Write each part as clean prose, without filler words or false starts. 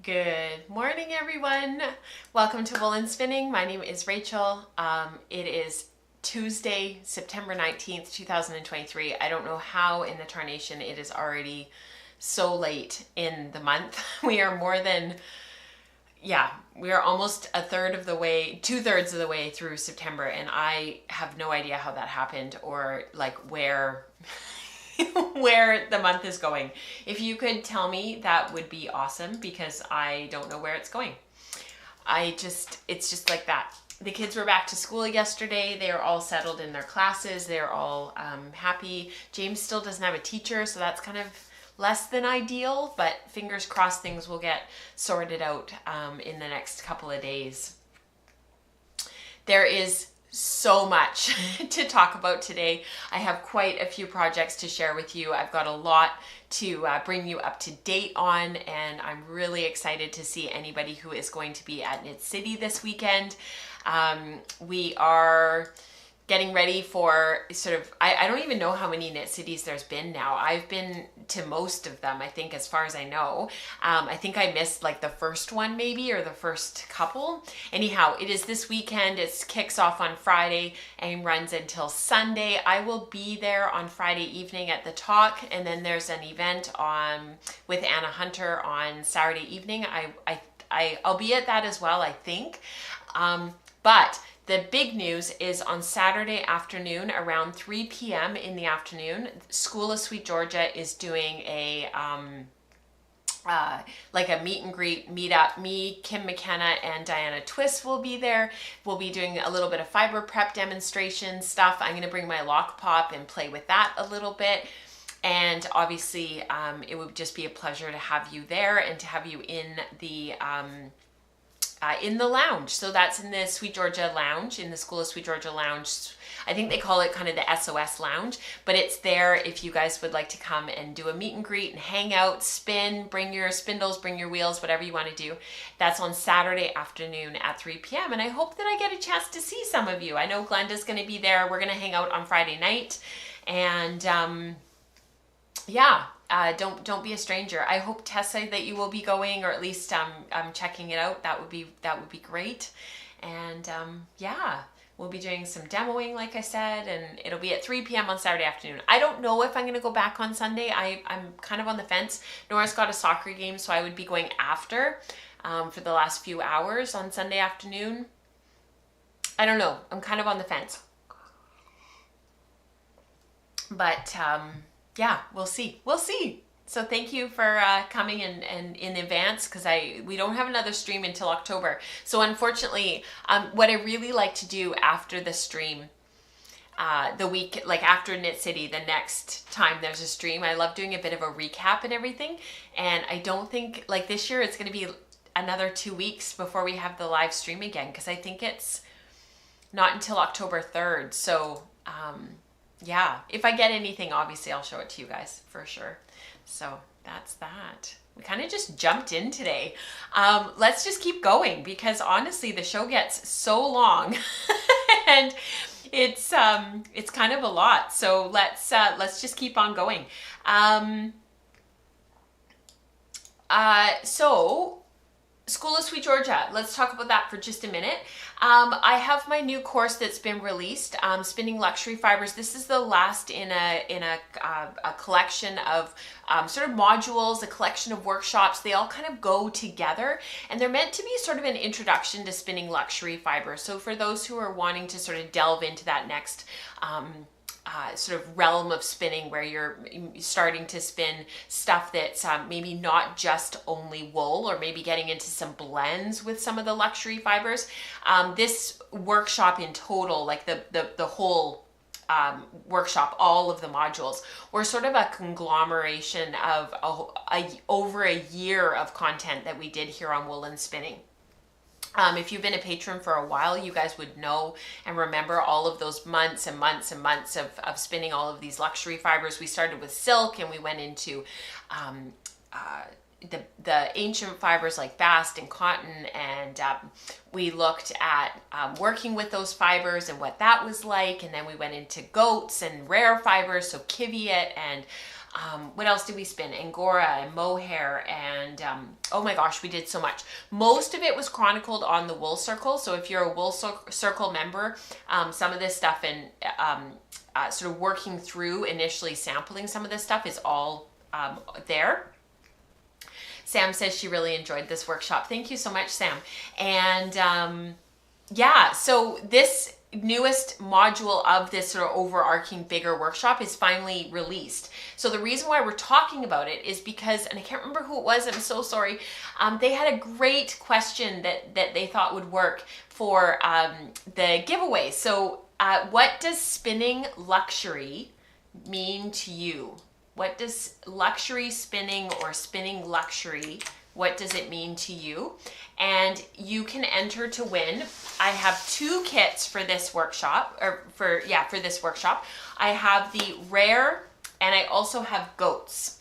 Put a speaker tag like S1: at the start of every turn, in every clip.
S1: Good morning, everyone. Welcome to Woolen Spinning. My name is Rachel. It is Tuesday, September 19th, 2023. I don't know how in the tarnation it is already so late in the month. We are we are almost two-thirds of the way through September, and I have no idea how that happened or like where where the month is going. If you could tell me, that would be awesome, because I don't know where it's going. It's just like that. The kids were back to school yesterday. They are all settled in their classes. They're all happy. James still doesn't have a teacher, so that's kind of less than ideal, but fingers crossed things will get sorted out in the next couple of days. There is so much to talk about today. I have quite a few projects to share with you. I've got a lot to bring you up to date on, and I'm really excited to see anybody who is going to be at Knit City this weekend. We are getting ready for I don't even know how many Knit Cities there's been now. I've been to most of them, I think, as far as I know. I think I missed like the first one maybe, or the first couple. Anyhow, it is this weekend. It kicks off on Friday and runs until Sunday. I will be there on Friday evening at the Talk, and then there's an event with Anna Hunter on Saturday evening. I'll be at that as well, I think. But the big news is on Saturday afternoon around 3 p.m. in the afternoon, School of Sweet Georgia is doing a like a meet and greet meetup. Me, Kim McKenna, and Diana Twist will be there. We'll be doing a little bit of fiber prep demonstration stuff. I'm going to bring my lock pop and play with that a little bit. And obviously, it would just be a pleasure to have you there and to have you in the lounge. So that's in the Sweet Georgia Lounge, in the School of Sweet Georgia Lounge. I think they call it kind of the SOS Lounge, but it's there if you guys would like to come and do a meet and greet and hang out, spin, bring your spindles, bring your wheels, whatever you want to do. That's on Saturday afternoon at 3 p.m. And I hope that I get a chance to see some of you. I know Glenda's going to be there. We're going to hang out on Friday night. And don't be a stranger. I hope, Tessa, that you will be going, or at least checking it out. That would be great. And we'll be doing some demoing, like I said, and it'll be at 3 p.m. on Saturday afternoon. I don't know if I'm going to go back on Sunday. I'm kind of on the fence. Nora's got a soccer game, so I would be going after for the last few hours on Sunday afternoon. I don't know. I'm kind of on the fence. But we'll see. We'll see. So thank you for coming in advance, because we don't have another stream until October. So unfortunately, what I really like to do after the stream, the week, like after Knit City, the next time there's a stream, I love doing a bit of a recap and everything. And I don't think, like this year, it's going to be another 2 weeks before we have the live stream again, because I think it's not until October 3rd. So if I get anything, obviously I'll show it to you guys for sure. So that's that. We kind of just jumped in today. Let's just keep going, because honestly the show gets so long and it's kind of a lot. So let's just keep on going. So School of Sweet Georgia, let's talk about that for just a minute. I have my new course that's been released, Spinning Luxury Fibers. This is the last in a collection of sort of modules, a collection of workshops. They all kind of go together, and they're meant to be sort of an introduction to spinning luxury fibers. So for those who are wanting to sort of delve into that next sort of realm of spinning, where you're starting to spin stuff that's maybe not just only wool, or maybe getting into some blends with some of the luxury fibers. This workshop in total, like the whole workshop, all of the modules, were sort of a conglomeration of over a year of content that we did here on Woolen Spinning. If you've been a patron for a while, you guys would know and remember all of those months and months and months of spinning all of these luxury fibers. We started with silk, and we went into the ancient fibers like bast and cotton, and we looked at working with those fibers and what that was like, and then we went into goats and rare fibers, so kiviot and what else did we spin? Angora and mohair and oh my gosh, we did so much. Most of it was chronicled on the Wool Circle. So if you're a Wool Circle member, some of this stuff and sort of working through initially sampling some of this stuff is all there. Sam says she really enjoyed this workshop. Thank you so much, Sam. And yeah, so this newest module of this sort of overarching bigger workshop is finally released. So the reason why we're talking about it is because, and I can't remember who it was, I'm so sorry, they had a great question that they thought would work for the giveaway. So what does spinning luxury mean to you? What does luxury spinning or spinning luxury, what does it mean to you? And you can enter to win. I have 2 kits for this workshop, for this workshop. I have the rare and I also have goats.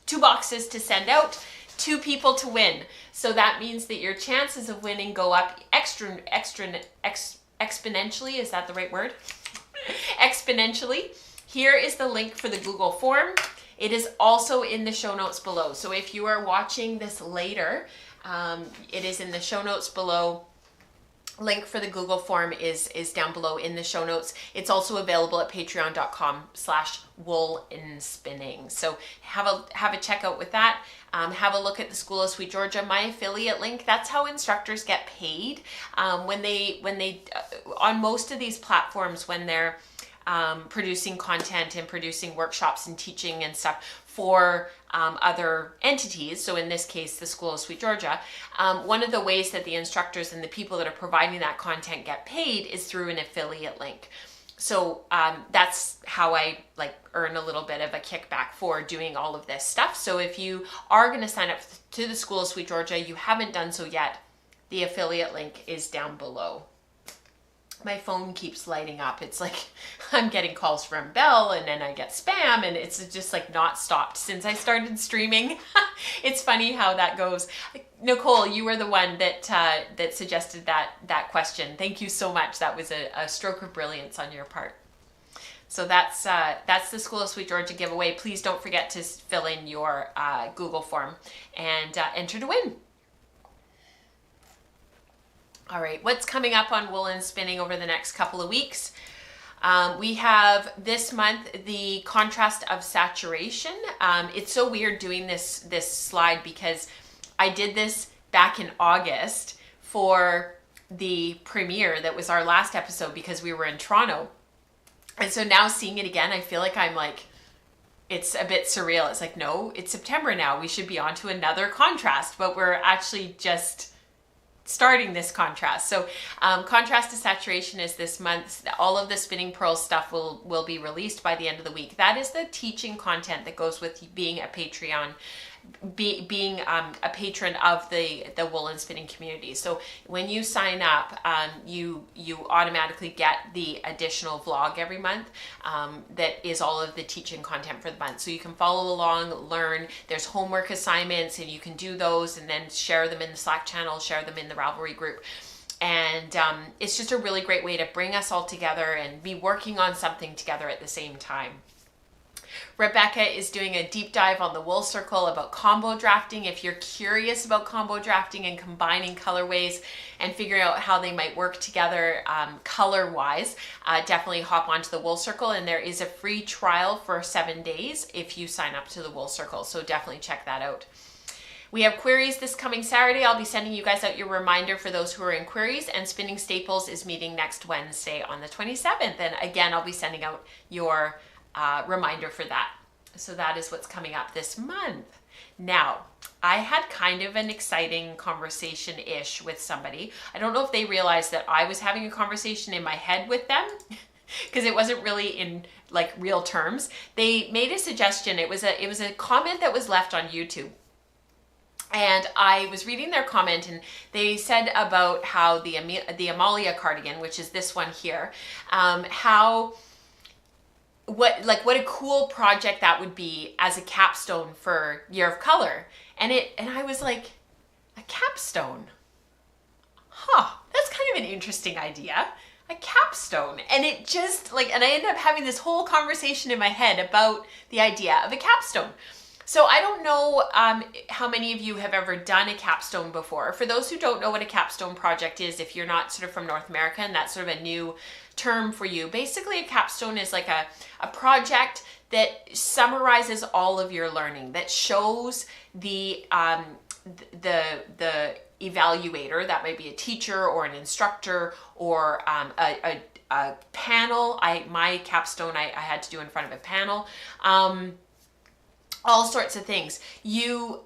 S1: 2 boxes to send out, 2 people to win. So that means that your chances of winning go up exponentially. Is that the right word? Exponentially. Here is the link for the Google form. It is also in the show notes below. So if you are watching this later, it is in the show notes below. Link for the Google form is down below in the show notes. It's also available at patreon.com/woolinspinning. So have a checkout with that. Have a look at the School of Sweet Georgia, my affiliate link. That's how instructors get paid. When they on most of these platforms, when they're producing content and producing workshops and teaching and stuff for other entities, so in this case the School of Sweet Georgia, one of the ways that the instructors and the people that are providing that content get paid is through an affiliate link. So that's how I earn a little bit of a kickback for doing all of this stuff. So if you are going to sign up to the School of Sweet Georgia, you haven't done so yet, the affiliate link is down below. My phone keeps lighting up. It's like I'm getting calls from Belle and then I get spam and it's just not stopped since I started streaming. It's funny how that goes. Nicole, you were the one that suggested that question. Thank you so much. That was a stroke of brilliance on your part. So that's the School of Sweet Georgia giveaway. Please don't forget to fill in your Google form and enter to win. All right, what's coming up on Wool and Spinning over the next couple of weeks? We have this month the contrast of saturation. It's so weird doing this slide because I did this back in August for the premiere that was our last episode because we were in Toronto. And so now seeing it again, I feel like I'm it's a bit surreal. It's no, it's September now. We should be on to another contrast, but we're actually just starting this contrast. So contrast to saturation is this month. All of the Spinning Pearls stuff will be released by the end of the week. That is the teaching content that goes with being a Patreon, being a patron of the Wool and Spinning community. So when you sign up, you automatically get the additional vlog every month that is all of the teaching content for the month. So you can follow along, learn. There's homework assignments and you can do those and then share them in the Slack channel, share them in the Ravelry group. And it's just a really great way to bring us all together and be working on something together at the same time. Rebecca is doing a deep dive on the Wool Circle about combo drafting. If you're curious about combo drafting and combining colorways and figuring out how they might work together color-wise, definitely hop onto the Wool Circle, and there is a free trial for 7 days if you sign up to the Wool Circle, so definitely check that out. We have queries this coming Saturday. I'll be sending you guys out your reminder for those who are in queries, and Spinning Staples is meeting next Wednesday on the 27th, and again, I'll be sending out your reminder for that. So that is what's coming up this month. Now, I had kind of an exciting conversation-ish with somebody. I don't know if they realized that I was having a conversation in my head with them because it wasn't really in real terms. They made a suggestion. It was a comment that was left on YouTube. And I was reading their comment and they said about how the Amalia cardigan, which is this one here, what a cool project that would be as a capstone for Year of Color. And I was like, a capstone? Huh, that's kind of an interesting idea. a capstone. And it just like, and I ended up having this whole conversation in my head about the idea of a capstone. So I don't know how many of you have ever done a capstone before. For those who don't know what a capstone project is, if you're not sort of from North America and that's sort of a new term for you, basically a capstone is like a project that summarizes all of your learning, that shows the evaluator, that might be a teacher or an instructor or a panel. My capstone I had to do in front of a panel. All sorts of things. You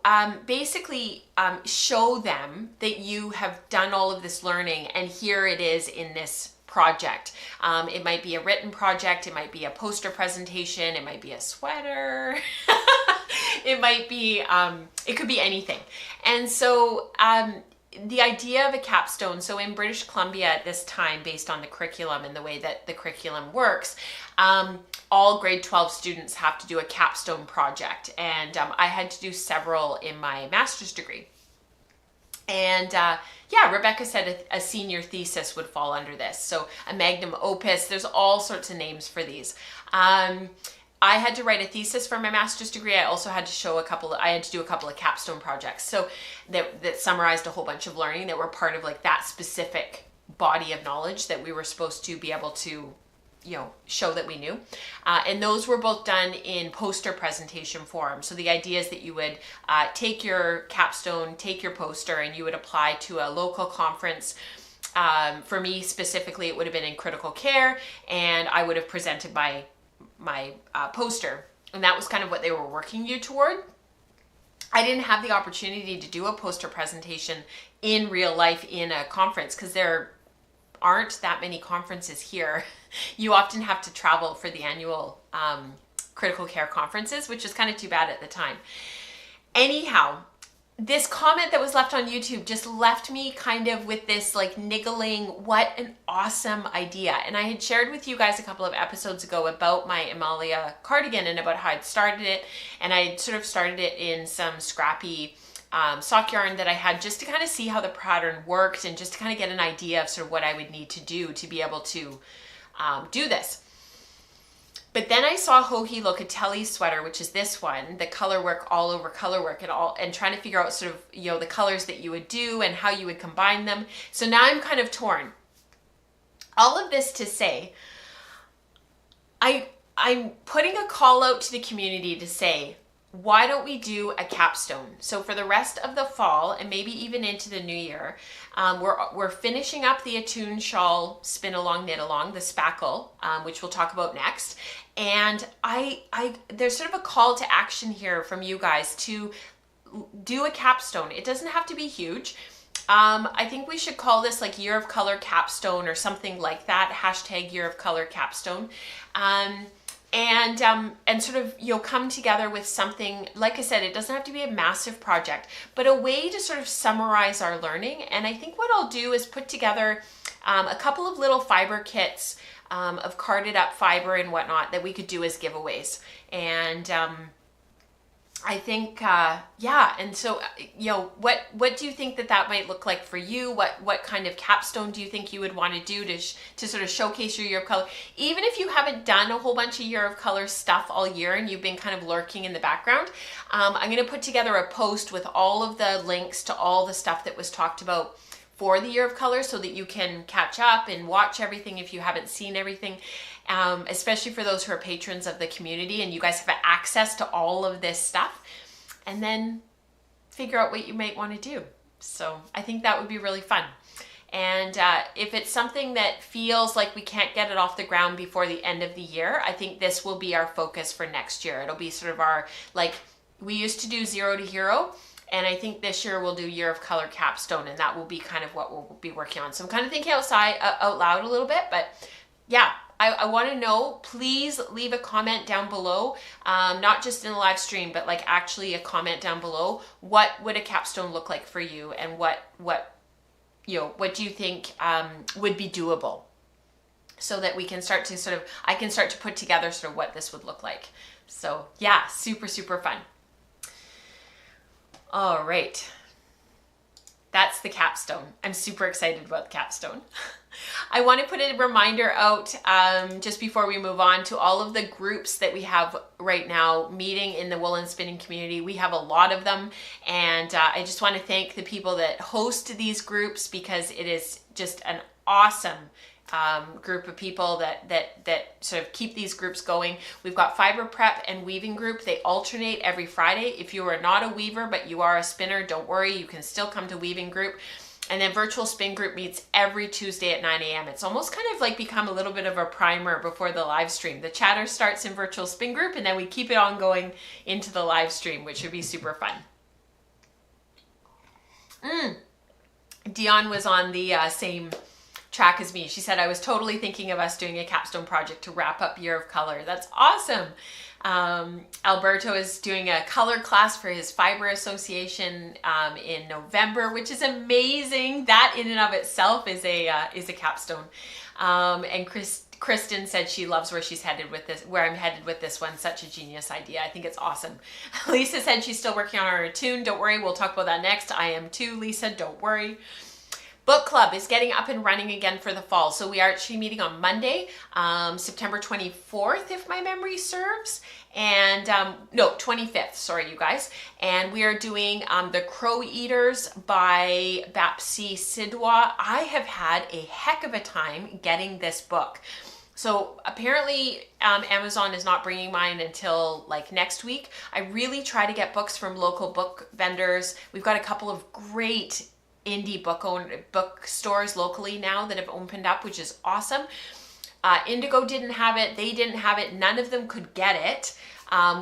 S1: basically show them that you have done all of this learning and here it is in this project. It might be a written project, it might be a poster presentation, it might be a sweater, it might be, it could be anything. And so the idea of a capstone, so in British Columbia at this time, based on the curriculum and the way that the curriculum works, all grade 12 students have to do a capstone project. And I had to do several in my master's degree. And yeah, Rebecca said a senior thesis would fall under this. So a magnum opus, there's all sorts of names for these. I had to write a thesis for my master's degree. I also had to show I had to do a couple of capstone projects. So that summarized a whole bunch of learning that were part of like that specific body of knowledge that we were supposed to be able to, show that we knew. And those were both done in poster presentation form. So the idea is that you would take your capstone, take your poster, and you would apply to a local conference. For me specifically, it would have been in critical care, and I would have presented my poster, and that was kind of what they were working you toward. I didn't have the opportunity to do a poster presentation in real life in a conference because there aren't that many conferences here. You often have to travel for the annual critical care conferences, which is kind of too bad at the time. Anyhow, this comment that was left on YouTube just left me kind of with this like niggling, what an awesome idea. And I had shared with you guys a couple of episodes ago about my Amalia cardigan and about how I'd started it. And I sort of started it in some scrappy sock yarn that I had just to kind of see how the pattern worked and just to kind of get an idea of sort of what I would need to do to be able to do this. But then I saw Joji Locatelli's sweater, which is this one, the color work all over color work and trying to figure out sort of, the colors that you would do and how you would combine them. So now I'm kind of torn. All of this to say, I'm putting a call out to the community to say, why don't we do a capstone? So for the rest of the fall and maybe even into the new year, we're finishing up the Attune Shawl Spin Along Knit Along, the spackle, which we'll talk about next. And there's sort of a call to action here from you guys to do a capstone. It doesn't have to be huge. I think we should call this like Year of Color Capstone or something like that. # Year of Color Capstone. And sort of, come together with something, like I said, it doesn't have to be a massive project, but a way to sort of summarize our learning. And I think what I'll do is put together a couple of little fiber kits of carded up fiber and whatnot that we could do as giveaways. And I think, yeah. And so, what do you think that might look like for you? What kind of capstone do you think you would want to do to sort of showcase your Year of Color? Even if you haven't done a whole bunch of Year of Color stuff all year and you've been kind of lurking in the background, I'm going to put together a post with all of the links to all the stuff that was talked about for the Year of Color so that you can catch up and watch everything if you haven't seen everything. Especially for those who are patrons of the community and you guys have access to all of this stuff, and then figure out what you might want to do. So I think that would be really fun. And if it's something that feels like we can't get it off the ground before the end of the year, I think this will be our focus for next year. It'll be sort of our, we used to do 0 to Hero, and I think this year we'll do Year of Color Capstone, and that will be kind of what we'll be working on. So I'm kind of thinking out loud a little bit, but yeah. I want to know, please leave a comment down below, not just in the live stream, but like actually a comment down below. What would a capstone look like for you, and what do you think would be doable, so that we can start to I can start to put together sort of what this would look like. So yeah, super, super fun. All right. That's the capstone. I'm super excited about the capstone. I want to put a reminder out just before we move on to all of the groups that we have right now meeting in the woolen spinning community. We have a lot of them, and I just want to thank the people that host these groups, because it is just an awesome group of people that sort of keep these groups going. We've got fiber prep and weaving group. They alternate every Friday. If you are not a weaver but you are a spinner, don't worry, you can still come to weaving group. And then virtual spin group meets every Tuesday at 9 a.m. It's almost kind of like become a little bit of a primer before the live stream. The chatter starts in virtual spin group, and then we keep it on going into the live stream, which would be super fun. Dion was on the same track as me. She said, I was totally thinking of us doing a capstone project to wrap up Year of Color. That's awesome. Alberto is doing a color class for his fiber association in November, which is amazing. That in and of itself is a capstone. And Kristen said she loves where she's headed with this, where I'm headed with this one. Such a genius idea. I think it's awesome. Lisa said she's still working on her Attune. Don't worry, we'll talk about that next. I am too, Lisa, don't worry. Book club is getting up and running again for the fall. So we are actually meeting on Monday, September 24th, if my memory serves. And no, 25th, sorry, you guys. And we are doing The Crow Eaters by Bapsi Sidwa. I have had a heck of a time getting this book. So apparently Amazon is not bringing mine until like next week. I really try to get books from local book vendors. We've got a couple of great indie bookstores locally now that have opened up, which is awesome. Indigo didn't have it. They didn't have it. None of them could get it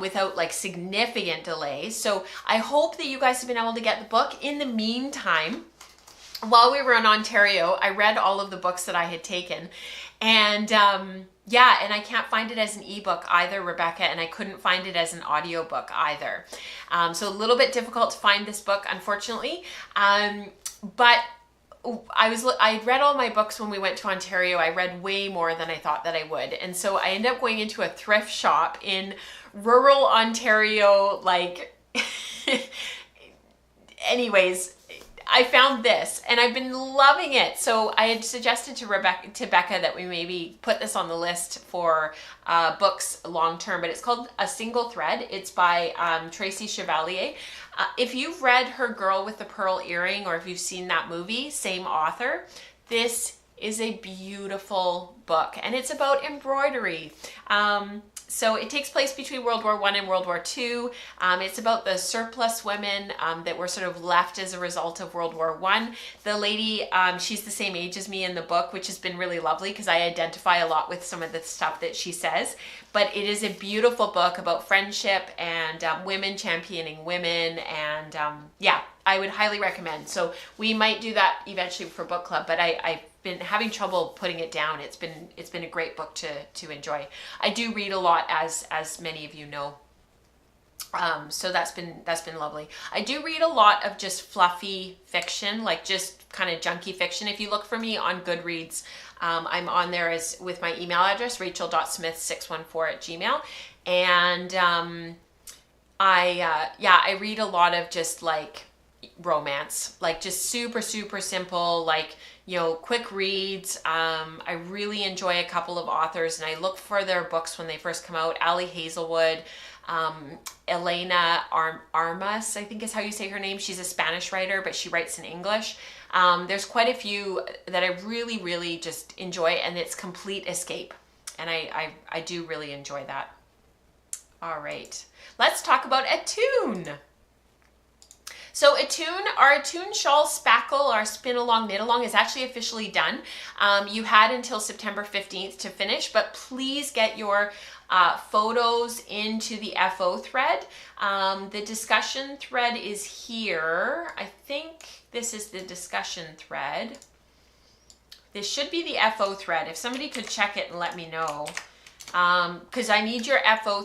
S1: without like significant delays. So I hope that you guys have been able to get the book. In the meantime, while we were in Ontario, I read all of the books that I had taken, and yeah, and I can't find it as an ebook either, Rebecca, and I couldn't find it as an audiobook either. So a little bit difficult to find this book, unfortunately. But I read all my books when we went to Ontario. I read way more than I thought that I would. And so I ended up going into a thrift shop in rural Ontario, like, anyways, I found this and I've been loving it. So I had suggested to Becca that we maybe put this on the list for books long term, but it's called A Single Thread. It's by Tracy Chevalier. If you've read Her Girl with the Pearl Earring, or if you've seen that movie, same author, this is a beautiful book, and it's about embroidery. So it takes place between World War I and World War II. It's about the surplus women that were sort of left as a result of World War I. The lady, she's the same age as me in the book, which has been really lovely because I identify a lot with some of the stuff that she says. But it is a beautiful book about friendship and women championing women, and yeah, I would highly recommend. So we might do that eventually for book club, but I've been having trouble putting it down. It's been a great book to enjoy. I do read a lot, as many of you know. So that's been lovely. I do read a lot of just fluffy fiction, like just kind of junky fiction. If you look for me on Goodreads, I'm on there as with my email address, rachel.smith614@gmail. And I read a lot of just like romance, like just super simple, like, you know, quick reads. I really enjoy a couple of authors, and I look for their books when they first come out. Ali Hazelwood, Elena Armas, I think is how you say her name. She's a Spanish writer, but she writes in English. There's quite a few that I really just enjoy, and it's complete escape. And I do really enjoy that. All right, let's talk about Attune. So Attune, our Attune Shawl Spackle, our Spin Along Knit Along, is actually officially done. You had until September 15th to finish, but please get your photos into the FO thread. The discussion thread is here. I think this is the discussion thread. This should be the FO thread. If somebody could check it and let me know. Because I need your FO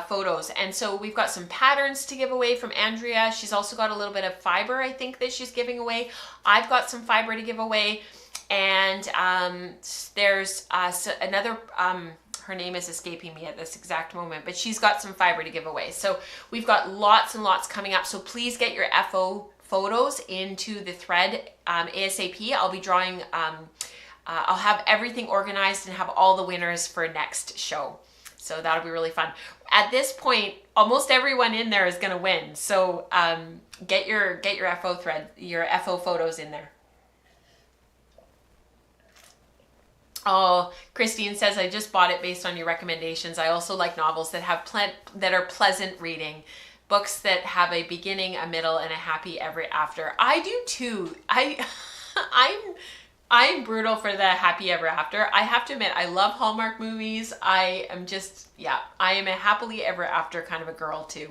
S1: photos. And so we've got some patterns to give away from Andrea. She's also got a little bit of fiber, I think, that she's giving away. I've got some fiber to give away. And there's another, her name is escaping me at this exact moment, but she's got some fiber to give away. So we've got lots and lots coming up. So please get your FO photos into the thread ASAP. I'll be drawing, I'll have everything organized and have all the winners for next show. So that'll be really fun. At this point, almost everyone in there is going to win. So get your FO thread, your FO photos in there. Oh, Christine says, I just bought it based on your recommendations. I also like novels that have that are pleasant reading. Books that have a beginning, a middle, and a happy ever after. I do too. I'm brutal for the happy ever after. I have to admit, I love Hallmark movies. I am a happily ever after kind of a girl too.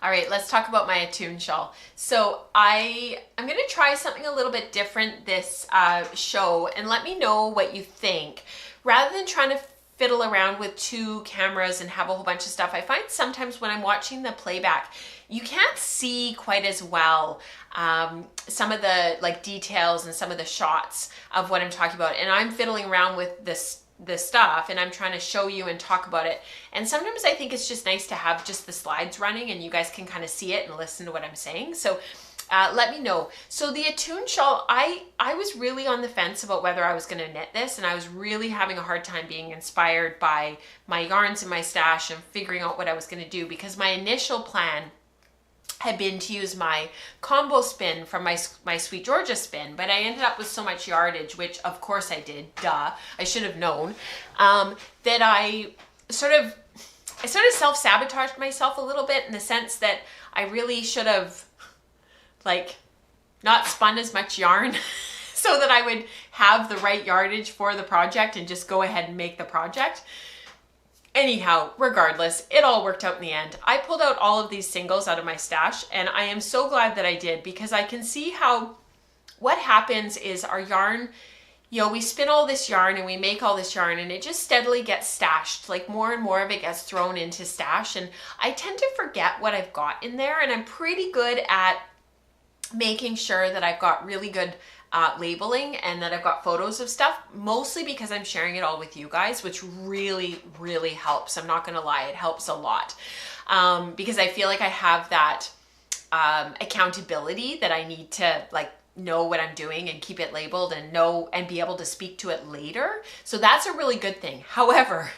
S1: All right, let's talk about my Attune shawl. So I'm gonna try something a little bit different this show, and let me know what you think. Rather than trying to fiddle around with 2 cameras and have a whole bunch of stuff, I find sometimes when I'm watching the playback, you can't see quite as well some of the like details and some of the shots of what I'm talking about. And I'm fiddling around with this stuff and I'm trying to show you and talk about it. And sometimes I think it's just nice to have just the slides running and you guys can kind of see it and listen to what I'm saying. So let me know. So the Attune shawl, I was really on the fence about whether I was going to knit this, and I was really having a hard time being inspired by my yarns in my stash and figuring out what I was going to do, because my initial plan had been to use my combo spin from my Sweet Georgia spin, but I ended up with so much yardage, which of course I did, duh, I should have known, that I sort of self-sabotaged myself a little bit, in the sense that I really should have like not spun as much yarn so that I would have the right yardage for the project and just go ahead and make the project. Anyhow, regardless, it all worked out in the end. I pulled out all of these singles out of my stash, and I am so glad that I did, because I can see how what happens is our yarn, you know, we spin all this yarn and we make all this yarn and it just steadily gets stashed. Like more and more of it gets thrown into stash, and I tend to forget what I've got in there, and I'm pretty good at making sure that I've got really good labeling and that I've got photos of stuff, mostly because I'm sharing it all with you guys, which really, really helps. I'm not gonna lie, it helps a lot, because I feel like I have that accountability that I need to like know what I'm doing and keep it labeled and know and be able to speak to it later. So that's a really good thing. However,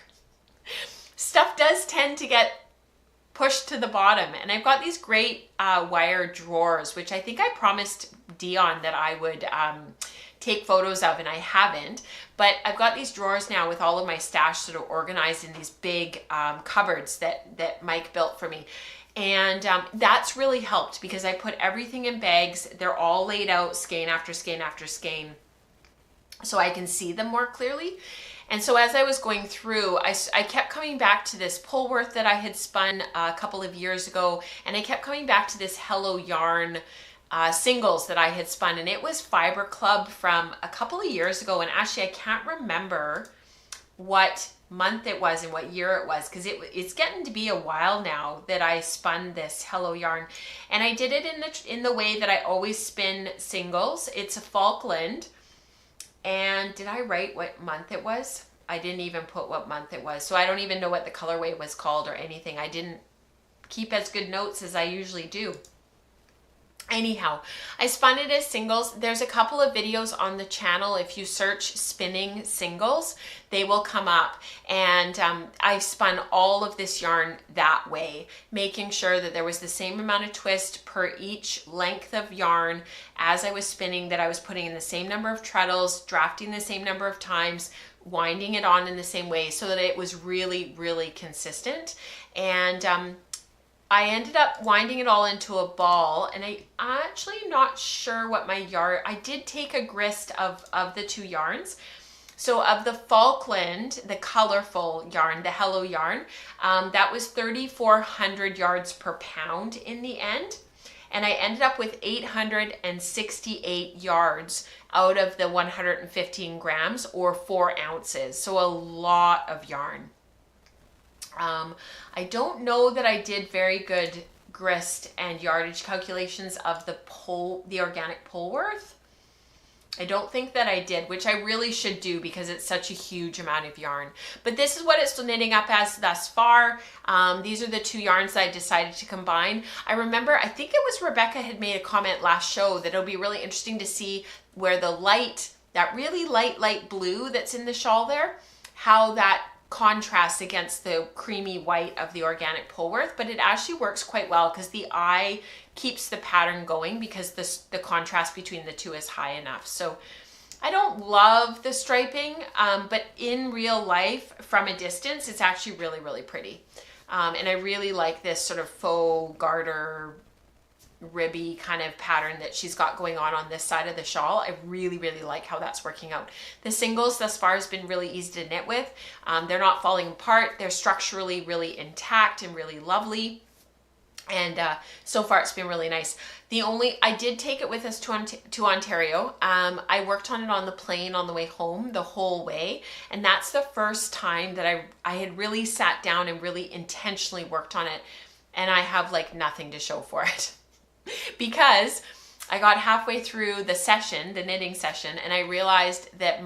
S1: stuff does tend to get pushed to the bottom, and I've got these great wire drawers, which I think I promised Dion that I would take photos of, and I haven't, but I've got these drawers now with all of my stash sort of organized in these big cupboards that Mike built for me, and that's really helped because I put everything in bags. They're all laid out skein after skein after skein, so I can see them more clearly. And so as I was going through, I kept coming back to this Pullworth that I had spun a couple of years ago, and I kept coming back to this Hello Yarn singles that I had spun, and it was Fiber Club from a couple of years ago, and actually I can't remember what month it was and what year it was, because it's getting to be a while now that I spun this Hello Yarn, and I did it in the way that I always spin singles. It's a Falkland. And did I write what month it was? I didn't even put what month it was. So I don't even know what the colorway was called or anything. I didn't keep as good notes as I usually do. Anyhow, I spun it as singles. There's a couple of videos on the channel. If you search spinning singles, they will come up. And I spun all of this yarn that way, making sure that there was the same amount of twist per each length of yarn as I was spinning, that I was putting in the same number of treadles, drafting the same number of times, winding it on in the same way, so that it was really, really consistent. And I ended up winding it all into a ball, and I'm actually not sure what my yarn, I did take a grist of the 2 yarns. So of the Falkland, the colorful yarn, the Hello Yarn, that was 3,400 yards per pound in the end. And I ended up with 868 yards out of the 115 grams, or 4 ounces. So a lot of yarn. I don't know that I did very good grist and yardage calculations of the organic Pullworth. I don't think that I did, which I really should do because it's such a huge amount of yarn. But this is what it's knitting up as thus far. These are the two yarns that I decided to combine. I remember, I think it was Rebecca had made a comment last show that it'll be really interesting to see where the light, that really light blue that's in the shawl there, how that contrasts against the creamy white of the organic Polworth, but it actually works quite well because the eye keeps the pattern going because the contrast between the two is high enough. So I don't love the striping, but in real life from a distance, it's actually really pretty. And I really like this sort of faux garter ribby kind of pattern that she's got going on this side of the shawl. I really like how that's working out. The singles thus far has been really easy to knit with. They're not falling apart. They're structurally really intact and really lovely. And so far it's been really nice. I did take it with us to Ontario. I worked on it on the plane on the way home the whole way. And that's the first time that I had really sat down and really intentionally worked on it. And I have like nothing to show for it. Because I got halfway through the session, the knitting session, and I realized that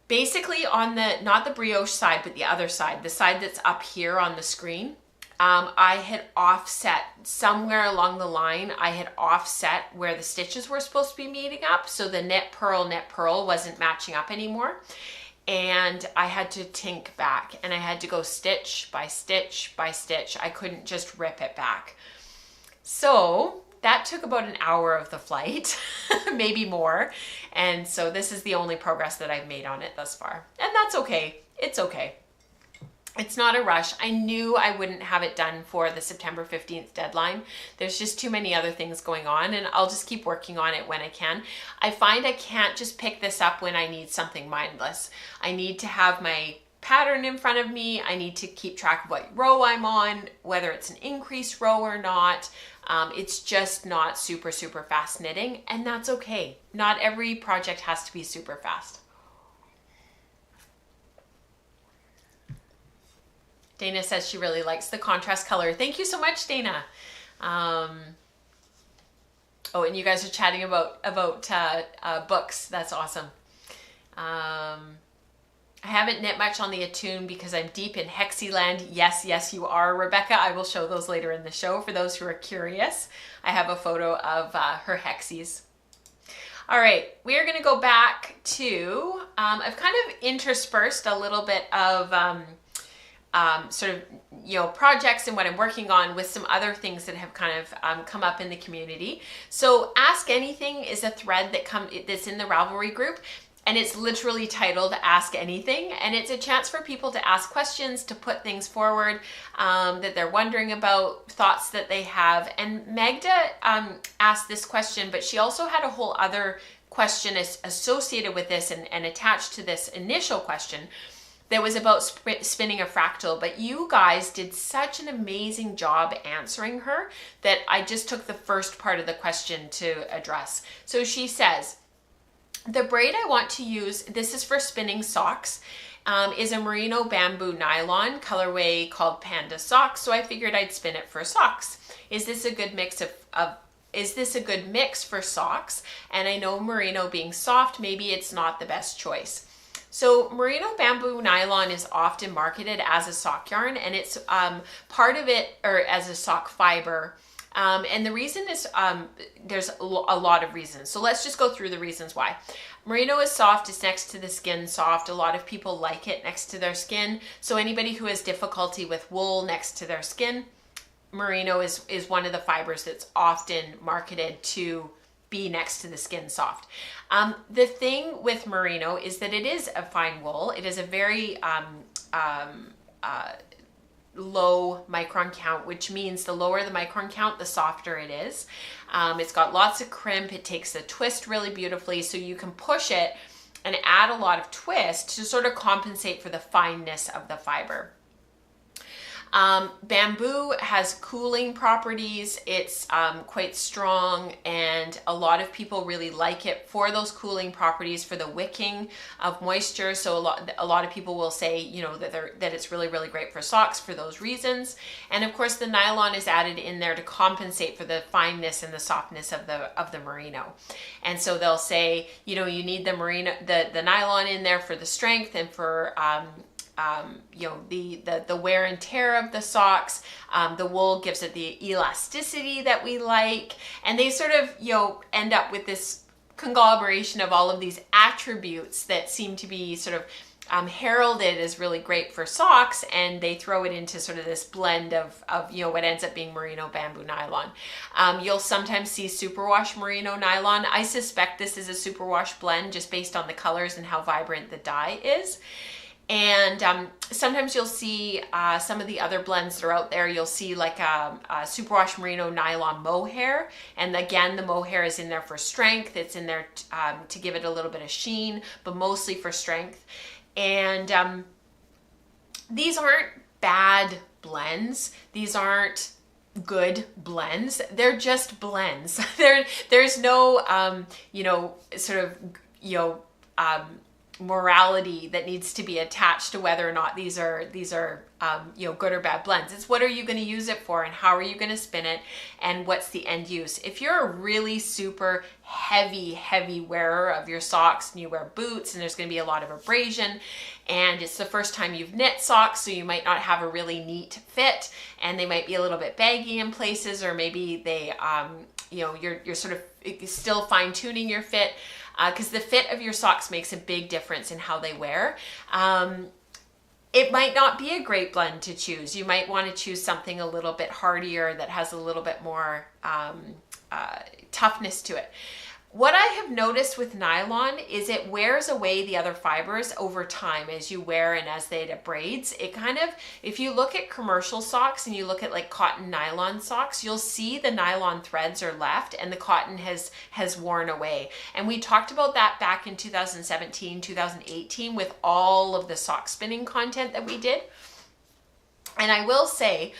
S1: basically on not the brioche side, but the other side, the side that's up here on the screen, I had offset somewhere along the line. I had offset where the stitches were supposed to be meeting up. So the knit purl wasn't matching up anymore. And I had to tink back and I had to go stitch by stitch by stitch. I couldn't just rip it back. So that took about an hour of the flight, maybe more. And so this is the only progress that I've made on it thus far. And that's okay. It's okay. It's not a rush. I knew I wouldn't have it done for the September 15th deadline. There's just too many other things going on and I'll just keep working on it when I can. I find I can't just pick this up when I need something mindless. I need to have my pattern in front of me. I need to keep track of what row I'm on, whether it's an increased row or not. It's just not super fast knitting, and that's okay. Not every project has to be super fast. Dana says she really likes the contrast color. Thank you so much, Dana. Oh, and you guys are chatting about books. That's awesome. I haven't knit much on the Attune because I'm deep in Hexyland. Yes, you are, Rebecca. I will show those later in the show for those who are curious. I have a photo of her Hexies. All right, we are going to go back to, I've kind of interspersed a little bit of sort of, projects and what I'm working on with some other things that have kind of come up in the community. So Ask Anything is a thread that's in the Ravelry group. And it's literally titled Ask Anything. And it's a chance for people to ask questions, to put things forward that they're wondering about, thoughts that they have. And Magda asked this question, but she also had a whole other question associated with this and attached to this initial question that was about spinning a fractal. But you guys did such an amazing job answering her that I just took the first part of the question to address. So she says, the braid I want to use, this is for spinning socks, is a merino bamboo nylon colorway called Panda Socks. So I figured I'd spin it for socks. Is this a good mix for socks? And I know merino being soft, maybe it's not the best choice. So merino bamboo nylon is often marketed as a sock yarn, and it's part of it, or as a sock fiber. And the reason is, there's a lot of reasons. So let's just go through the reasons why. Merino is soft, it's next to the skin soft. A lot of people like it next to their skin. So anybody who has difficulty with wool next to their skin, merino is one of the fibers that's often marketed to be next to the skin soft. The thing with merino is that it is a fine wool. It is a very, low micron count, which means the lower the micron count, the softer it is. It's got lots of crimp. It takes the twist really beautifully, so you can push it and add a lot of twist to sort of compensate for the fineness of the fiber. Bamboo has cooling properties. It's quite strong, and a lot of people really like it for those cooling properties, for the wicking of moisture. So a lot of people will say, you know, that it's really, really great for socks for those reasons. And of course, the nylon is added in there to compensate for the fineness and the softness of the merino. And so they'll say, you know, you need the merino, the nylon in there for the strength and for you know, the wear and tear of the socks. The wool gives it the elasticity that we like, and they sort of, you know, end up with this conglomeration of all of these attributes that seem to be sort of heralded as really great for socks, and they throw it into sort of this blend of you know, what ends up being merino bamboo nylon. You'll sometimes see superwash merino nylon. I suspect this is a superwash blend just based on the colors and how vibrant the dye is. And sometimes you'll see some of the other blends that are out there. You'll see like a superwash merino nylon mohair, and again, the mohair is in there for strength. It's in there to give it a little bit of sheen, but mostly for strength. And these aren't bad blends. These aren't good blends. They're just blends. There's no you know, sort of, you know, morality that needs to be attached to whether or not these are you know, good or bad blends. It's what are you going to use it for, and how are you going to spin it, and what's the end use. If you're a really super heavy wearer of your socks, and you wear boots, and there's going to be a lot of abrasion, and it's the first time you've knit socks, so you might not have a really neat fit, and they might be a little bit baggy in places, or maybe they you know, you're sort of still fine-tuning your fit, because the fit of your socks makes a big difference in how they wear. It might not be a great blend to choose. You might want to choose something a little bit hardier that has a little bit more toughness to it. What I have noticed with nylon is it wears away the other fibers over time as you wear and as it abrades. It kind of, if you look at commercial socks and you look at like cotton nylon socks, you'll see the nylon threads are left and the cotton has worn away. And we talked about that back in 2017, 2018 with all of the sock spinning content that we did. And I will say,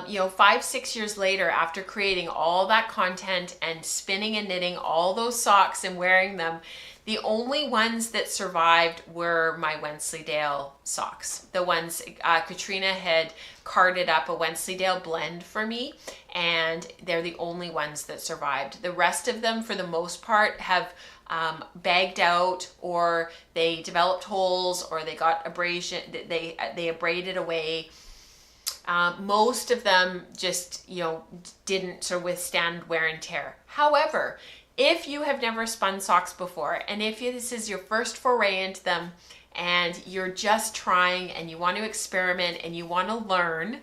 S1: you know, 5-6 years later, after creating all that content and spinning and knitting all those socks and wearing them, the only ones that survived were my Wensleydale socks. The ones, Katrina had carded up a Wensleydale blend for me, and they're the only ones that survived. The rest of them, for the most part, have bagged out, or they developed holes, or they got abrasion, they abraded away. Most of them just, you know, didn't sort of withstand wear and tear. However, if you have never spun socks before, and if this is your first foray into them, and you're just trying and you want to experiment and you want to learn,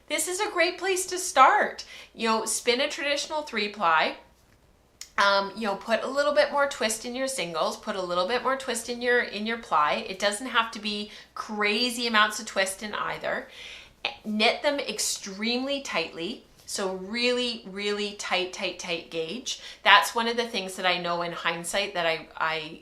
S1: this is a great place to start. You know, spin a traditional 3-ply. You know, put a little bit more twist in your singles, put a little bit more twist in your ply. It doesn't have to be crazy amounts of twist in either. Knit them extremely tightly, so really, really tight gauge. That's one of the things that I know in hindsight, that I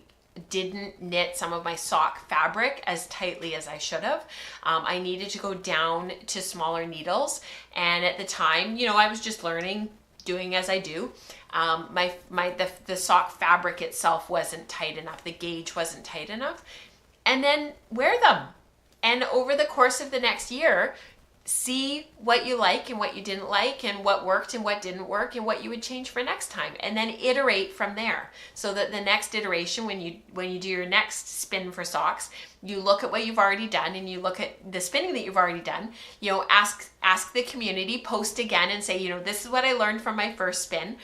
S1: didn't knit some of my sock fabric as tightly as I should have. I needed to go down to smaller needles, and at the time, you know, I was just learning, doing as I do. The sock fabric itself wasn't tight enough, the gauge wasn't tight enough, and then wear them. And over the course of the next year, see what you like and what you didn't like, and what worked and what didn't work, and what you would change for next time, and then iterate from there, so that the next iteration, when you do your next spin for socks, you look at what you've already done, and you look at the spinning that you've already done. You know, ask the community, post again and say, you know, this is what I learned from my first spin.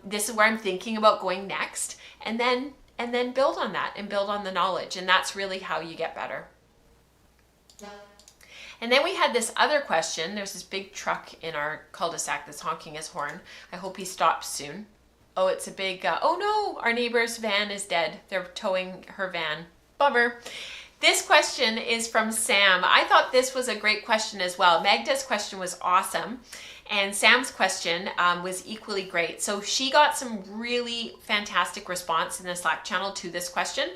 S1: This is where I'm thinking about going next, and then build on that and build on the knowledge, and that's really how you get better. And then we had this other question. There's this big truck in our cul-de-sac that's honking his horn. I hope he stops soon. Oh, it's a big, oh no, our neighbor's van is dead. They're towing her van. Bummer. This question is from Sam. I thought this was a great question as well. Magda's question was awesome, and Sam's question was equally great. So she got some really fantastic response in the Slack channel to this question.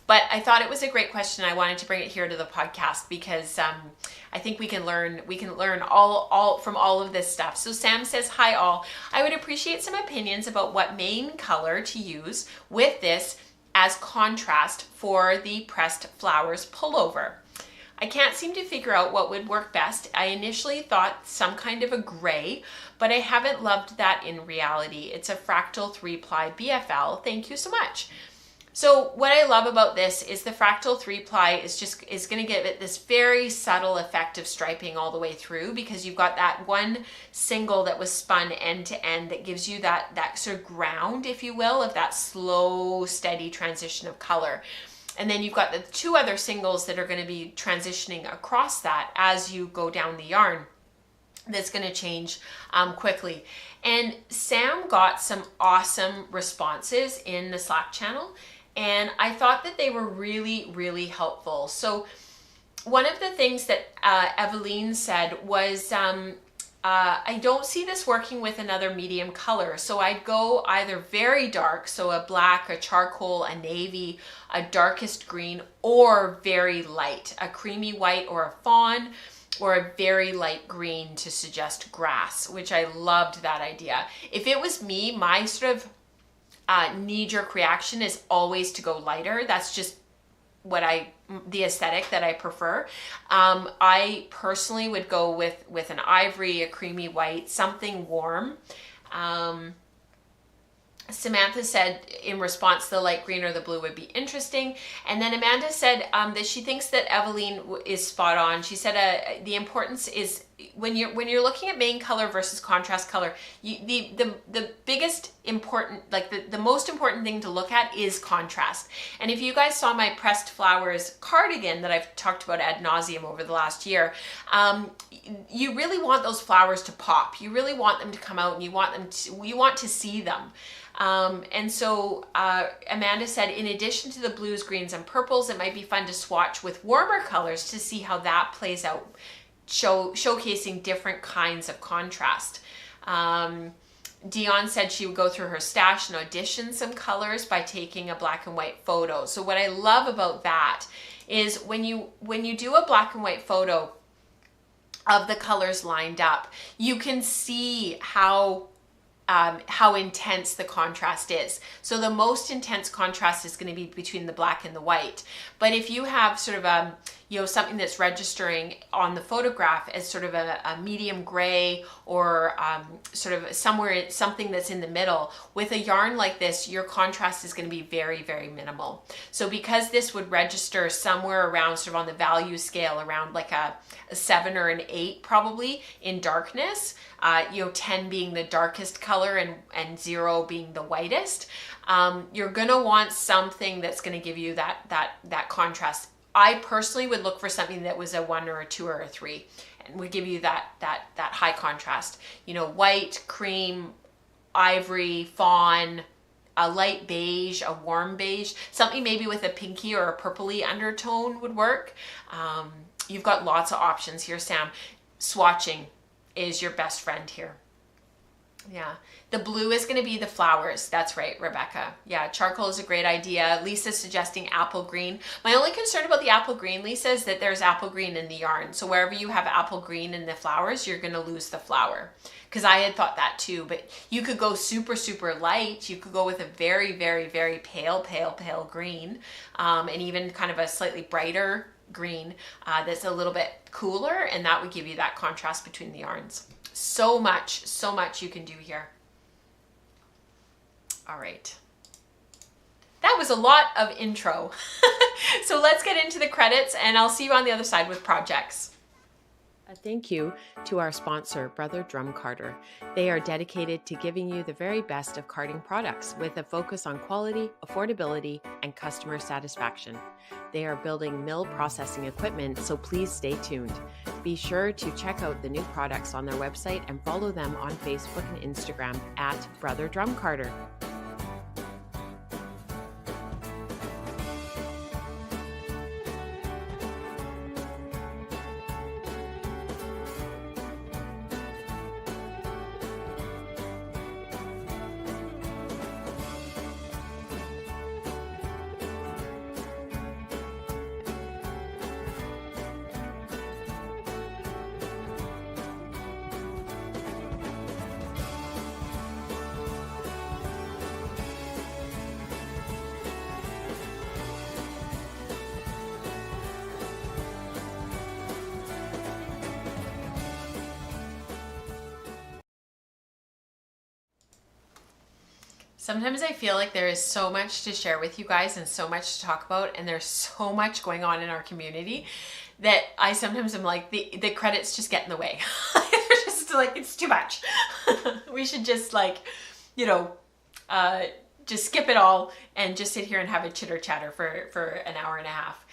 S1: But I thought it was a great question. I wanted to bring it here to the podcast because I think we can learn all from all of this stuff. So Sam says, hi all. I would appreciate some opinions about what main color to use with this as contrast for the pressed flowers pullover. I can't seem to figure out what would work best. I initially thought some kind of a gray, but I haven't loved that in reality. It's a fractal 3-ply BFL. Thank you so much. So what I love about this is the fractal 3-ply is going to give it this very subtle effect of striping all the way through, because you've got that one single that was spun end to end that gives you that sort of ground, if you will, of that slow, steady transition of color. And then you've got the 2 other singles that are going to be transitioning across that as you go down the yarn. That's going to change quickly. And Sam got some awesome responses in the Slack channel, and I thought that they were really, really helpful. So one of the things that Eveline said was, I don't see this working with another medium color. So I'd go either very dark, so a black, a charcoal, a navy, a darkest green, or very light, a creamy white or a fawn, or a very light green to suggest grass, which I loved that idea. If it was me, my sort of knee-jerk reaction is always to go lighter. That's just the aesthetic that I prefer. I personally would go with an ivory, a creamy white, something warm. Samantha said in response, the light green or the blue would be interesting. And then Amanda said that she thinks that Eveline is spot on. She said the importance is when you're looking at main color versus contrast color, the biggest important, like the most important thing to look at is contrast. And if you guys saw my pressed flowers cardigan that I've talked about ad nauseum over the last year, you really want those flowers to pop. You really want them to come out, and you want to see them. And so Amanda said, in addition to the blues, greens, and purples, it might be fun to swatch with warmer colors to see how that plays out, showcasing different kinds of contrast. Dion said she would go through her stash and audition some colors by taking a black and white photo. So what I love about that is when you do a black and white photo of the colors lined up, you can see how intense the contrast is. So the most intense contrast is going to be between the black and the white. But if you have sort of something that's registering on the photograph as sort of a medium gray, or sort of something that's in the middle, with a yarn like this, your contrast is going to be very, very minimal. So because this would register somewhere around sort of on the value scale around like a 7 or an 8 probably in darkness, 10 being the darkest color and 0 being the whitest, you're gonna want something that's gonna give you that contrast. I personally would look for something that was a 1 or a 2 or a 3 and would give you that high contrast. White, cream, ivory, fawn, a light beige, a warm beige, something maybe with a pinky or a purpley undertone would work. You've got lots of options here, Sam. Swatching is your best friend here. Yeah, the blue is going to be the flowers. That's right, Rebecca. Yeah, charcoal is a great idea. Lisa's suggesting apple green. My only concern about the apple green, Lisa, is that there's apple green in the yarn. So wherever you have apple green in the flowers, you're going to lose the flower. Because I had thought that too, but you could go super, super light. You could go with a very, very, very pale, pale, pale green, and even kind of a slightly brighter green that's a little bit cooler, and that would give you that contrast between the yarns. So much you can do here. All right. That was a lot of intro. So let's get into the credits, and I'll see you on the other side with projects. A thank you to our sponsor, Brother Drum Carder. They are dedicated to giving you the very best of carding products with a focus on quality, affordability, and customer satisfaction. They are building mill processing equipment, so please stay tuned. Be sure to check out the new products on their website and follow them on Facebook and Instagram at Brother Drum Carder. Sometimes I feel like there is so much to share with you guys and so much to talk about, and there's so much going on in our community that I sometimes am like, the credits just get in the way. They're just like, it's too much. We should just like, you know, just skip it all and just sit here and have a chitter chatter for an hour and a half.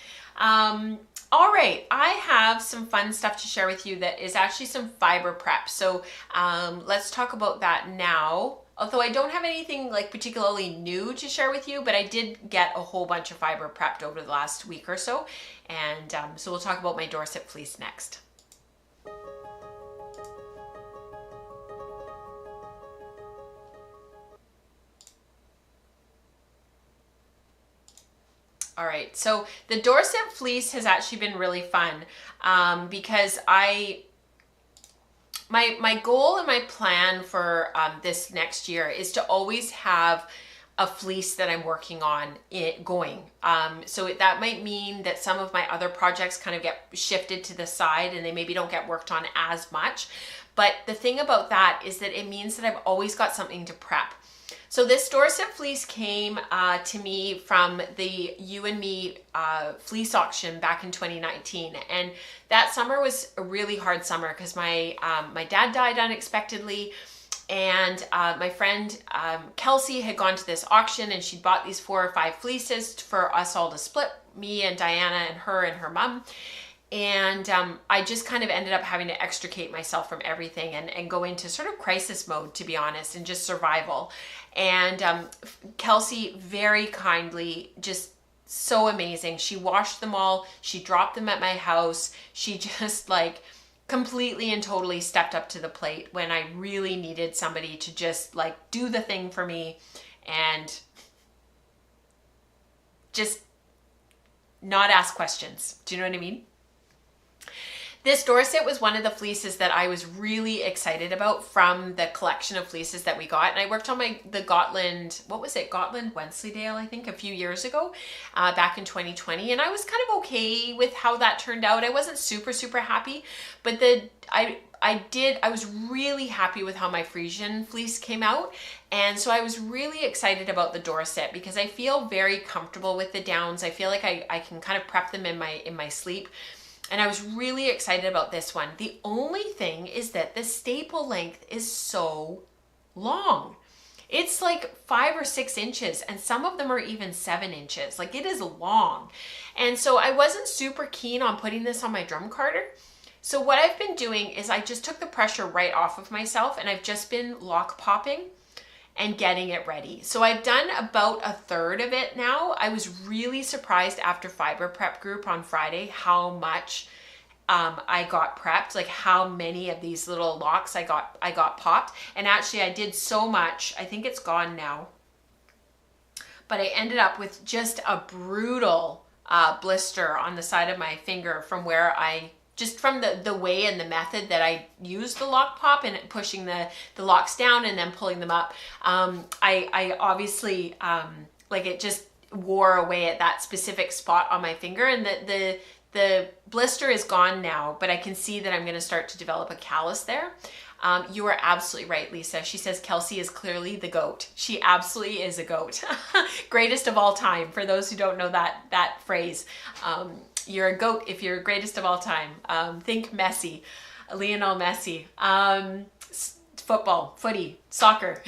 S1: All right, I have some fun stuff to share with you that is actually some fiber prep. So let's talk about that now. Although I don't have anything like particularly new to share with you, but I did get a whole bunch of fiber prepped over the last week or so. And so we'll talk about my Dorset fleece next. All right, so the Dorset fleece has actually been really fun because my goal and my plan for this next year is to always have a fleece that I'm working on going. So that might mean that some of my other projects kind of get shifted to the side and they maybe don't get worked on as much. But the thing about that is that it means that I've always got something to prep. So this Dorset fleece came to me from the You and Me fleece auction back in 2019. And that summer was a really hard summer because my dad died unexpectedly. And my friend Kelsey had gone to this auction and she'd bought these 4 or 5 fleeces for us all to split, me and Diana and her mom. And I just kind of ended up having to extricate myself from everything and go into sort of crisis mode, to be honest, and just survival. And Kelsey very kindly, just so amazing. She washed them all. She dropped them at my house. She just like completely and totally stepped up to the plate when I really needed somebody to just like do the thing for me and just not ask questions. Do you know what I mean? This Dorset was one of the fleeces that I was really excited about from the collection of fleeces that we got. And I worked on the Gotland, what was it? Gotland Wensleydale, I think, a few years ago, back in 2020. And I was kind of okay with how that turned out. I wasn't super, super happy, but I was really happy with how my Frisian fleece came out. And so I was really excited about the Dorset because I feel very comfortable with the downs. I feel like I can kind of prep them in my sleep. And I was really excited about this one. The only thing is that the staple length is so long. It's like 5 or 6 inches, and some of them are even 7 inches. Like, it is long. And so I wasn't super keen on putting this on my drum carter. So what I've been doing is I just took the pressure right off of myself, and I've just been lock popping and getting it ready. So I've done about 1/3 of it now. I was really surprised after Fiber Prep Group on Friday how much I got prepped, like how many of these little locks I got popped. And actually I did so much, I think it's gone now, but I ended up with just a brutal blister on the side of my finger from where just from the way and the method that I used the lock pop and pushing the locks down and then pulling them up. I obviously, like, it just wore away at that specific spot on my finger, and the blister is gone now, but I can see that I'm going to start to develop a callus there. You are absolutely right, Lisa. She says Kelsey is clearly the GOAT. She absolutely is a GOAT. Greatest of all time, for those who don't know that phrase. You're a GOAT if you're greatest of all time. Think Messi, Lionel Messi. Football, footy, soccer.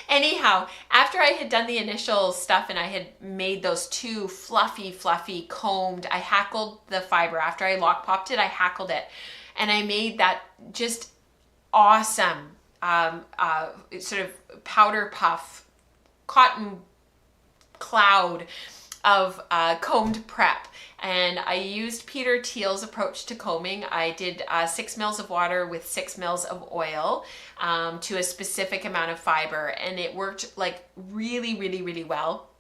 S1: Anyhow, after I had done the initial stuff and I had made those 2 fluffy, combed, I hackled the fiber. After I lock popped it, I hackled it. And I made that just awesome sort of powder puff, cotton cloud of combed prep. And I used Peter Thiel's approach to combing. I did 6 mils of water with 6 mils of oil to a specific amount of fiber, and it worked like really, really, really well.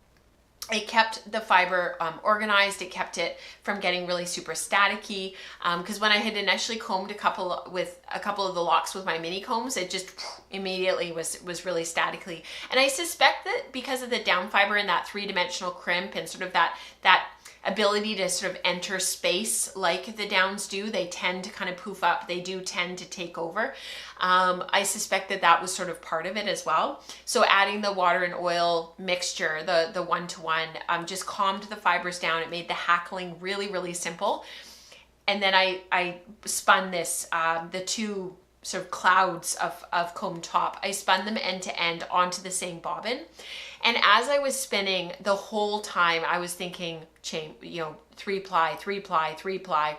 S1: It kept the fiber organized. It kept it from getting really super staticky. Because when I had initially combed a couple of the locks with my mini combs, it just immediately was really statically. And I suspect that because of the down fiber and that 3-dimensional crimp and sort of that ability to sort of enter space like the downs do. They tend to kind of poof up. They do tend to take over. I suspect that that was sort of part of it as well. So adding the water and oil mixture, the 1-to-1, just calmed the fibers down. It made the hackling really, really simple. And then I spun this, the two sort of clouds of comb top. I spun them end to end onto the same bobbin. And as I was spinning the whole time, I was thinking chain, 3-ply, 3-ply, 3-ply.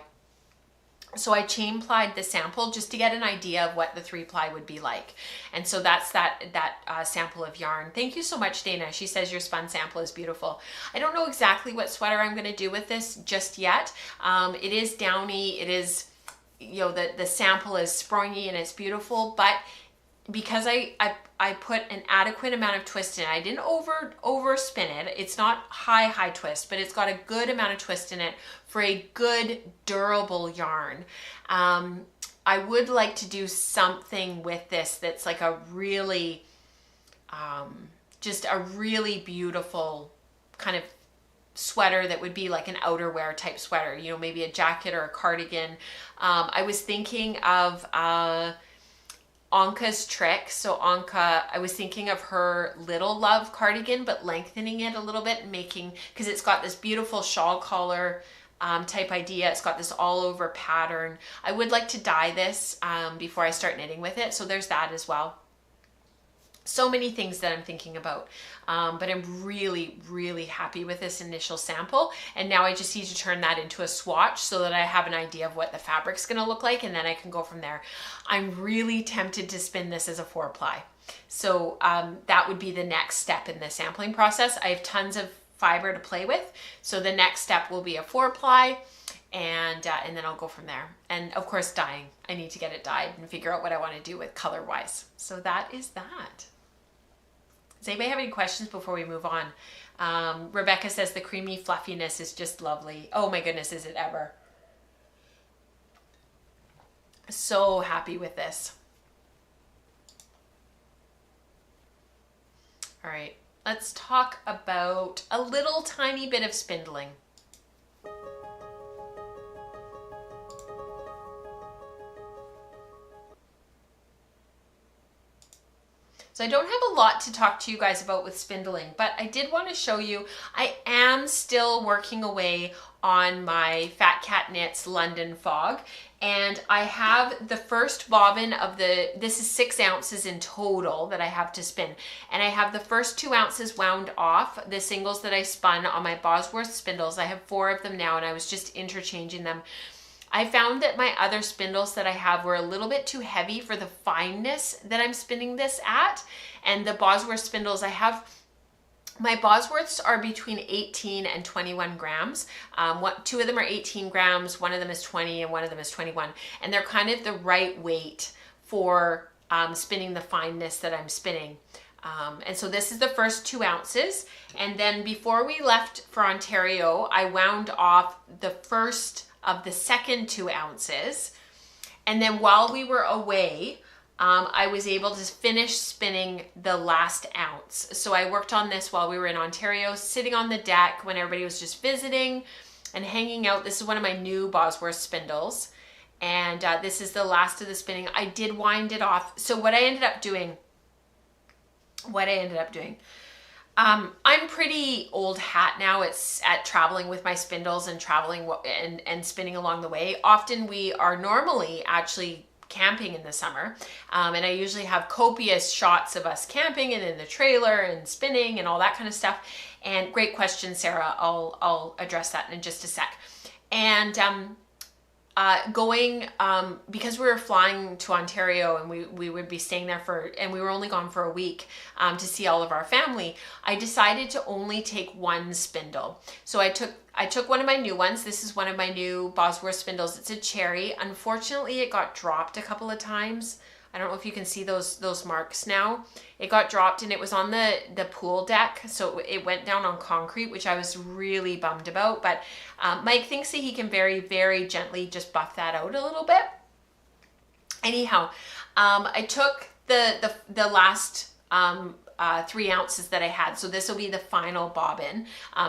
S1: So I chain plied the sample just to get an idea of what the 3-ply would be like. And so that's that sample of yarn. Thank you so much, Dana. She says your spun sample is beautiful. I don't know exactly what sweater I'm going to do with this just yet. It is downy. It is, the sample is springy and it's beautiful, but because I put an adequate amount of twist in it. I didn't over spin it. It's not high twist, but it's got a good amount of twist in it for a good durable yarn. I would like to do something with this that's like a really, just a really beautiful kind of sweater that would be like an outerwear type sweater, maybe a jacket or a cardigan. I was thinking of, Anka's trick. So Anka, I was thinking of her Little Love cardigan, but lengthening it a little bit and because it's got this beautiful shawl collar type idea. It's got this all over pattern. I would like to dye this before I start knitting with it. So there's that as well. So many things that I'm thinking about, but I'm really, really happy with this initial sample. And now I just need to turn that into a swatch so that I have an idea of what the fabric's gonna look like, and then I can go from there. I'm really tempted to spin this as a 4-ply. So that would be the next step in the sampling process. I have tons of fiber to play with. So the next step will be a 4-ply. And then I'll go from there. And of course, dyeing. I need to get it dyed and figure out what I want to do with color-wise. So that is that. Does anybody have any questions before we move on? Rebecca says the creamy fluffiness is just lovely. Oh my goodness, is it ever. So happy with this. All right, let's talk about a little tiny bit of spindling. So I don't have a lot to talk to you guys about with spindling, but I did want to show you, I am still working away on my Fat Cat Knits London Fog, and I have the first bobbin of this is 6 ounces in total that I have to spin, and I have the first 2 ounces wound off, the singles that I spun on my Bosworth spindles. I have 4 of them now, and I was just interchanging them. I found that my other spindles that I have were a little bit too heavy for the fineness that I'm spinning this at. And the Bosworth spindles I have, my Bosworths are between 18 and 21 grams. 2 of them are 18 grams, 1 of them is 20, and 1 of them is 21. And they're kind of the right weight for spinning the fineness that I'm spinning. And so this is the first 2 ounces. And then before we left for Ontario, I wound off the first of the second 2 ounces. And then while we were away, I was able to finish spinning the last ounce. So I worked on this while we were in Ontario, sitting on the deck when everybody was just visiting and hanging out. This is one of my new Bosworth spindles. And this is the last of the spinning. I did wind it off. So what I ended up doing, I'm pretty old hat now. It's at traveling with my spindles and traveling and spinning along the way. Often we are normally actually camping in the summer. And I usually have copious shots of us camping and in the trailer and spinning and all that kind of stuff. And great question, Sarah. I'll address that in just a sec. And because we were flying to Ontario and we would be staying there and we were only gone for a week to see all of our family, I decided to only take 1 spindle. So I took one of my new ones. This is one of my new Bosworth spindles. It's a cherry. Unfortunately, it got dropped a couple of times. I don't know if you can see those marks now. It got dropped and it was on the pool deck. So it went down on concrete, which I was really bummed about. But Mike thinks that he can very, very gently just buff that out a little bit. Anyhow, I took the last 3 ounces that I had. So this will be the final bobbin.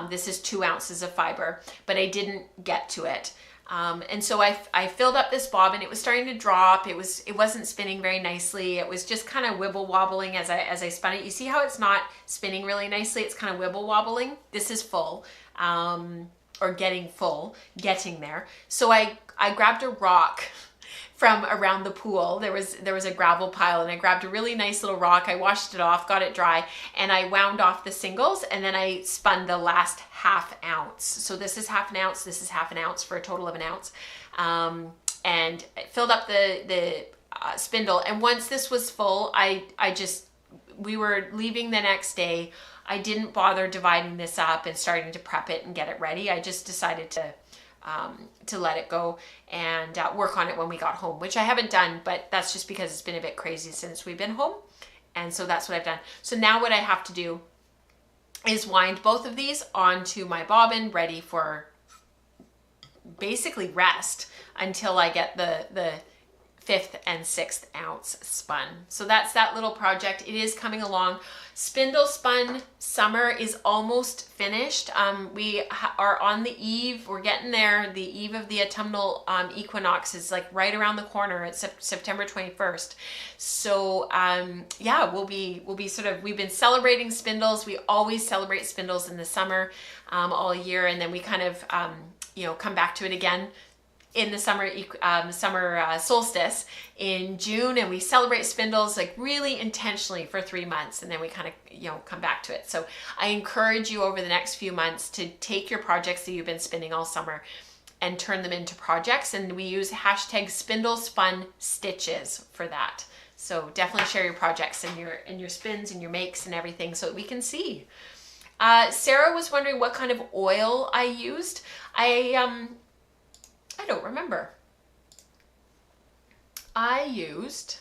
S1: This is 2 ounces of fiber, but I didn't get to it. And so I filled up this bobbin. It was starting to drop. It wasn't spinning very nicely. It was just kind of wibble wobbling as I spun it. You see how it's not spinning really nicely? It's kind of wibble wobbling. This is full, or getting full, getting there. So I grabbed a rock from around the pool. There was a gravel pile, and I grabbed a really nice little rock. I washed it off, got it dry, and I wound off the singles, and then I spun the last half ounce. So this is half an ounce, this is half an ounce for a total of an ounce. And I filled up the spindle. And once this was full, we were leaving the next day. I didn't bother dividing this up and starting to prep it and get it ready. I just decided to let it go and work on it when we got home, which I haven't done, but that's just because it's been a bit crazy since we've been home. And so that's what I've done. So now what I have to do is wind both of these onto my bobbin, ready for basically rest until I get the 5th and 6th ounce spun. So that's that little project. It is coming along. Spindle spun summer is almost finished. We are on the eve. We're getting there. The eve of the autumnal equinox is like right around the corner. It's September 21st. So yeah, we'll be we've been celebrating spindles. We always celebrate spindles in the summer all year, and then we kind of come back to it again in the summer solstice in June, and we celebrate spindles like really intentionally for 3 months, and then we kind of come back to it. So I encourage you over the next few months to take your projects that you've been spinning all summer and turn them into projects, and we use hashtag spindle spun stitches for that. So definitely share your projects and your spins and your makes and everything so that we can see. Sarah was wondering what kind of oil I used. I don't remember. I used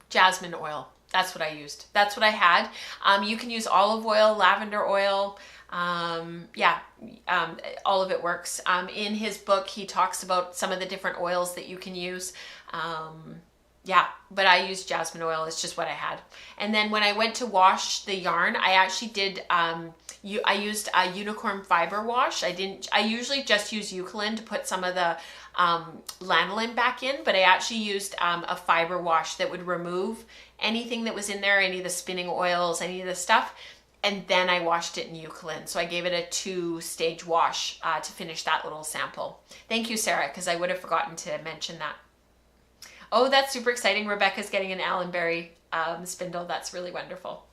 S1: jasmine oil. That's what I used. That's what I had. You can use olive oil, lavender oil. Yeah, all of it works. In his book, he talks about some of the different oils that you can use. Yeah, but I used jasmine oil. It's just what I had. And then when I went to wash the yarn, I actually did, I used a unicorn fiber wash. I usually just use Eucalyptus to put some of the lanolin back in, but I actually used a fiber wash that would remove anything that was in there, any of the spinning oils, any of the stuff. And then I washed it in Eucalyptus. So I gave it a 2-stage wash to finish that little sample. Thank you, Sarah, because I would have forgotten to mention that. Oh, that's super exciting. Rebecca's getting an allenberry spindle. That's really wonderful.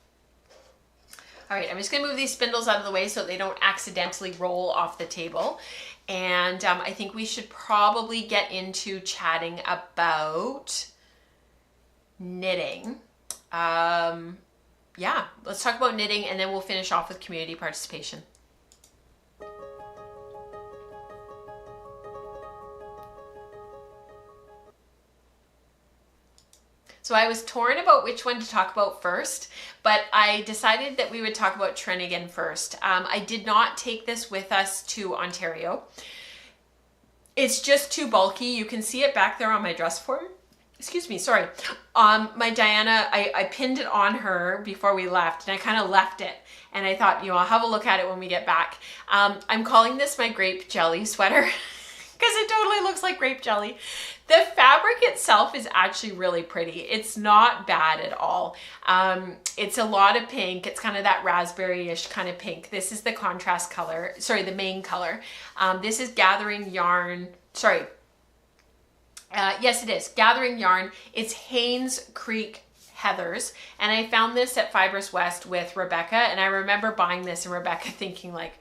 S1: All right, I'm just gonna move these spindles out of the way so they don't accidentally roll off the table. And I think we should probably get into chatting about knitting. Yeah, let's talk about knitting, and then we'll finish off with community participation. So I was torn about which one to talk about first, but I decided that we would talk about Trinigan first. I did not take this with us to Ontario. It's just too bulky. You can see it back there on my dress form. Excuse me, sorry. My Diana, I pinned it on her before we left, and I kind of left it. And I thought, I'll have a look at it when we get back. I'm calling this my grape jelly sweater because it totally looks like grape jelly. The fabric itself is actually really pretty. It's not bad at all. It's a lot of pink. It's kind of that raspberry-ish kind of pink. This is the contrast color, sorry, the main color. This is Gathering Yarn, sorry. Yes, it is Gathering Yarn. It's Haynes Creek Heathers. And I found this at Fibers West with Rebecca. And I remember buying this and Rebecca thinking like,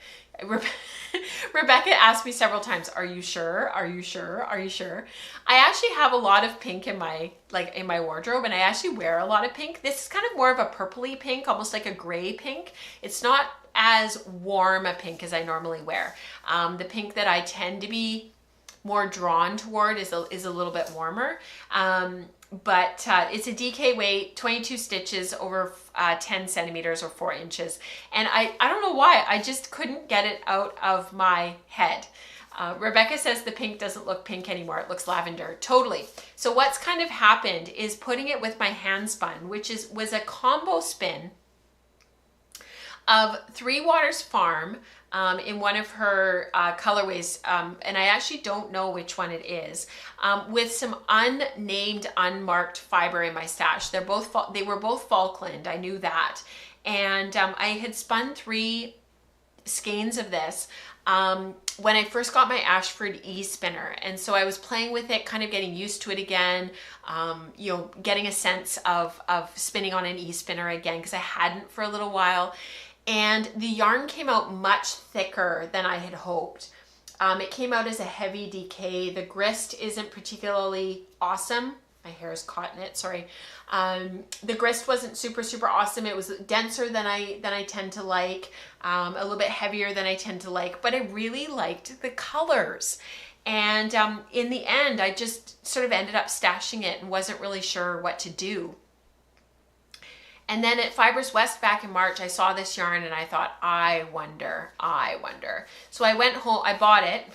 S1: Rebecca asked me several times, are you sure? Are you sure? Are you sure? I actually have a lot of pink in my wardrobe, and I actually wear a lot of pink. This is kind of more of a purpley pink, almost like a gray pink. It's not as warm a pink as I normally wear. The pink that I tend to be more drawn toward is a little bit warmer. But it's a DK weight, 22 stitches over 10 centimeters or 4 inches. And I don't know why, I just couldn't get it out of my head. Rebecca says the pink doesn't look pink anymore. It looks lavender. Totally. So what's kind of happened is putting it with my hand spun, which was a combo spin of Three Waters Farm in one of her colorways, and I actually don't know which one it is, with some unnamed, unmarked fiber in my stash. They were both Falkland. I knew that, and I had spun 3 skeins of this when I first got my Ashford e-spinner, and so I was playing with it, kind of getting used to it again, you know, getting a sense of spinning on an e-spinner again, because I hadn't for a little while. And the yarn came out much thicker than I had hoped. It came out as a heavy DK. The grist isn't particularly awesome. My hair is caught in it, sorry. The grist wasn't super awesome. It was denser than I tend to like, a little bit heavier than I tend to like, but I really liked the colors. And in the end, I just sort of ended up stashing it and wasn't really sure what to do. And then at Fibers West back in March, I saw this yarn and I thought, I wonder. So I went home, I bought it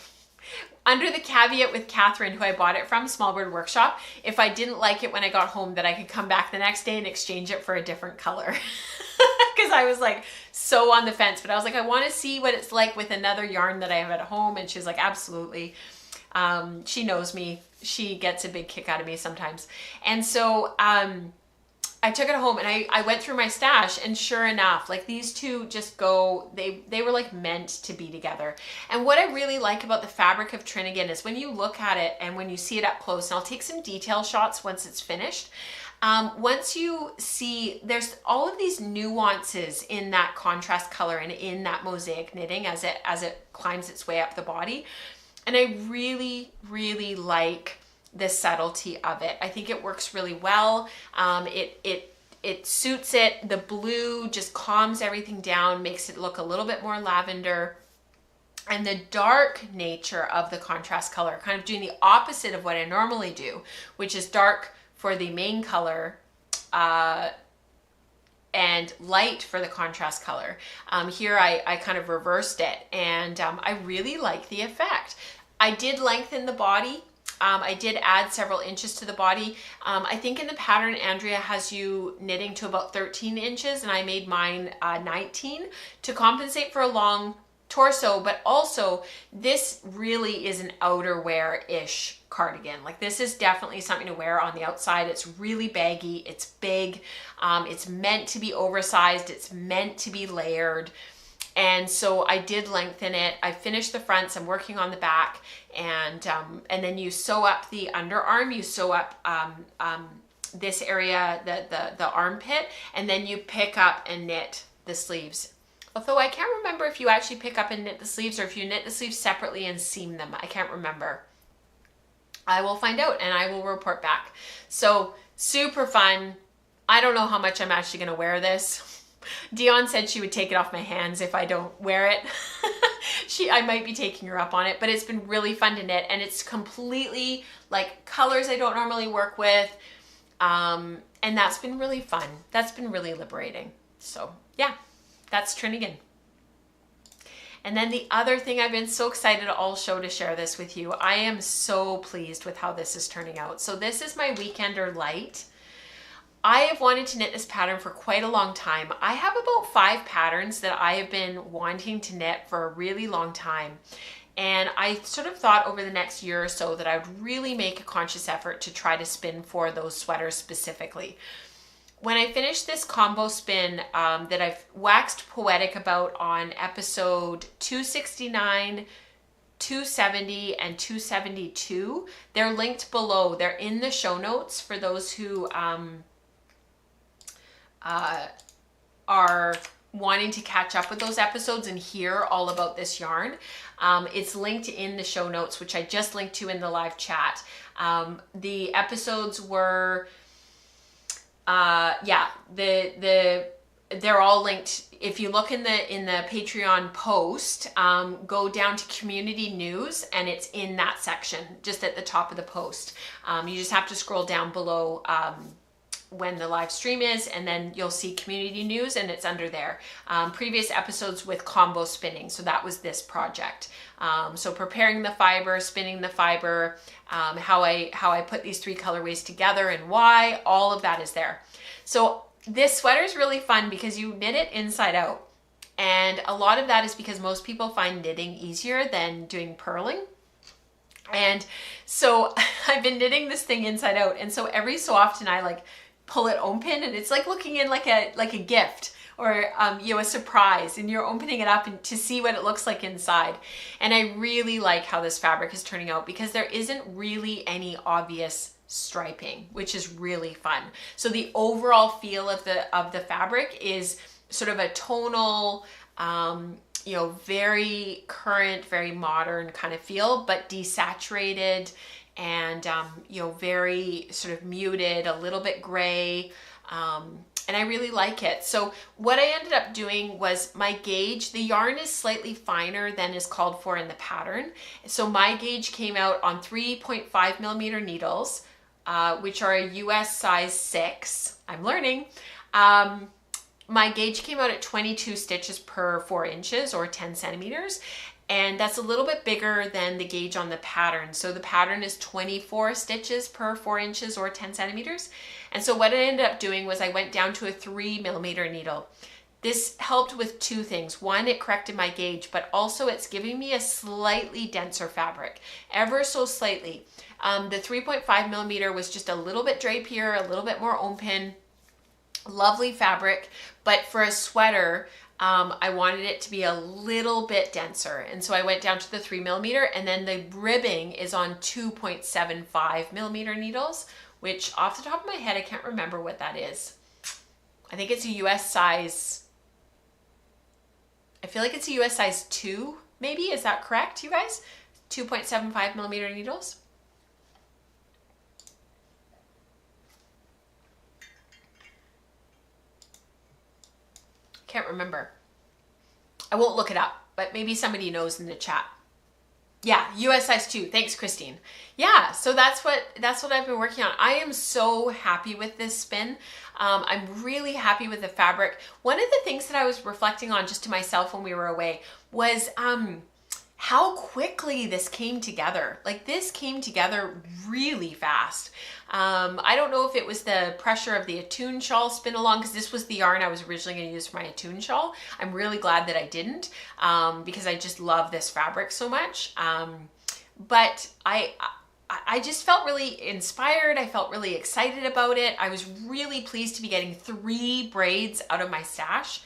S1: under the caveat with Catherine, who I bought it from, Smallbird Workshop, if I didn't like it when I got home, that I could come back the next day and exchange it for a different color. Because I was like so on the fence, but I was like, I want to see what it's like with another yarn that I have at home. And she was like, absolutely. She knows me. She gets a big kick out of me sometimes. And so, I took it home and I went through my stash, and sure enough, like these two just go, they were like meant to be together. And what I really like about the fabric of Trinigan is when you look at it and when you see it up close, and I'll take some detail shots once it's finished. Once you see, there's all of these nuances in that contrast color and in that mosaic knitting as it climbs its way up the body. And I really like the subtlety of it. I think it works really well. It suits it. The blue just calms everything down, makes it look a little bit more lavender. And the dark nature of the contrast color, kind of doing the opposite of what I normally do, which is dark for the main color and light for the contrast color. Here I kind of reversed it, and I really like the effect. I did lengthen the body. I did add several inches to the body. I think in the pattern, Andrea has you knitting to about 13 inches, and I made mine 19 to compensate for a long torso, but also this really is an outerwear-ish cardigan. Like, this is definitely something to wear on the outside. It's really baggy, it's big, it's meant to be oversized, it's meant to be layered. And so I did lengthen it. I finished the fronts. I'm working on the back, and then you sew up the underarm. You sew up this area, the armpit, and then you pick up and knit the sleeves. Although I can't remember if you actually pick up and knit the sleeves, or if you knit the sleeves separately and seam them. I can't remember. I will find out and I will report back. So super fun. I don't know how much I'm actually going to wear this. Dion said she would take it off my hands if I don't wear it. I might be taking her up on it, but it's been really fun to knit, and it's completely like colors I don't normally work with. And that's been really fun. That's been really liberating. So yeah, that's Trinigan. And then the other thing, I've been so excited all show to share this with you. I am so pleased with how this is turning out. So this is my Weekender Light. I have wanted to knit this pattern for quite a long time. I have about 5 patterns that I have been wanting to knit for a really long time. And I sort of thought over the next year or so that I would really make a conscious effort to try to spin for those sweaters specifically. When I finished this combo spin that I've waxed poetic about on episode 269, 270, and 272, they're linked below. They're in the show notes for those who are wanting to catch up with those episodes and hear all about this yarn. It's linked in the show notes, which I just linked to in the live chat. The episodes were, yeah, they're all linked. If you look in the Patreon post, go down to community news, and it's in that section, just at the top of the post. You just have to scroll down below when the live stream is, and then you'll see community news and it's under there. Previous episodes with combo spinning, so that was this project. So preparing the fiber, spinning the fiber, how I put these 3 colorways together and why, all of that is there. So this sweater is really fun because you knit it inside out. And a lot of that is because most people find knitting easier than doing purling. And so I've been knitting this thing inside out. And so every so often I like pull it open, and it's like looking in like a gift or you know, a surprise, and you're opening it up and to see what it looks like inside. And I really like how this fabric is turning out because there isn't really any obvious striping, which is really fun. So the overall feel of the fabric is sort of a tonal, you know, very current, very modern kind of feel, but desaturated and, you know, very sort of muted, a little bit gray. And I really like it. So what I ended up doing was my gauge, the yarn is slightly finer than is called for in the pattern. So my gauge came out on 3.5 millimeter needles, which are a US size 6. I'm learning. My gauge came out at 22 stitches per 4 inches or 10 centimeters. And that's a little bit bigger than the gauge on the pattern. So the pattern is 24 stitches per 4 inches or 10 centimeters. And so what I ended up doing was I went down to a 3 millimeter needle. This helped with 2 things. One, it corrected my gauge, but also it's giving me a slightly denser fabric, ever so slightly. The 3.5 millimeter was just a little bit drapier, a little bit more open, lovely fabric. But for a sweater, I wanted it to be a little bit denser. And so I went down to the 3 millimeter, and then the ribbing is on 2.75 millimeter needles, which off the top of my head, I can't remember what that is. I think it's a US size. I feel like it's a US size 2, maybe. Is that correct, you guys? 2.75 millimeter needles. Can't remember. I won't look it up, but maybe somebody knows in the chat. Yeah, US size 2. Thanks, Christine. Yeah, so that's what I've been working on. I am so happy with this spin. I'm really happy with the fabric. One of the things that I was reflecting on just to myself when we were away was how quickly this came together. Like, this came together really fast. I don't know if it was the pressure of the Attune shawl spin along, because this was the yarn I was originally going to use for my Attune shawl. I'm really glad that I didn't, because I just love this fabric so much. But I just felt really inspired. I felt really excited about it. I was really pleased to be getting 3 braids out of my stash.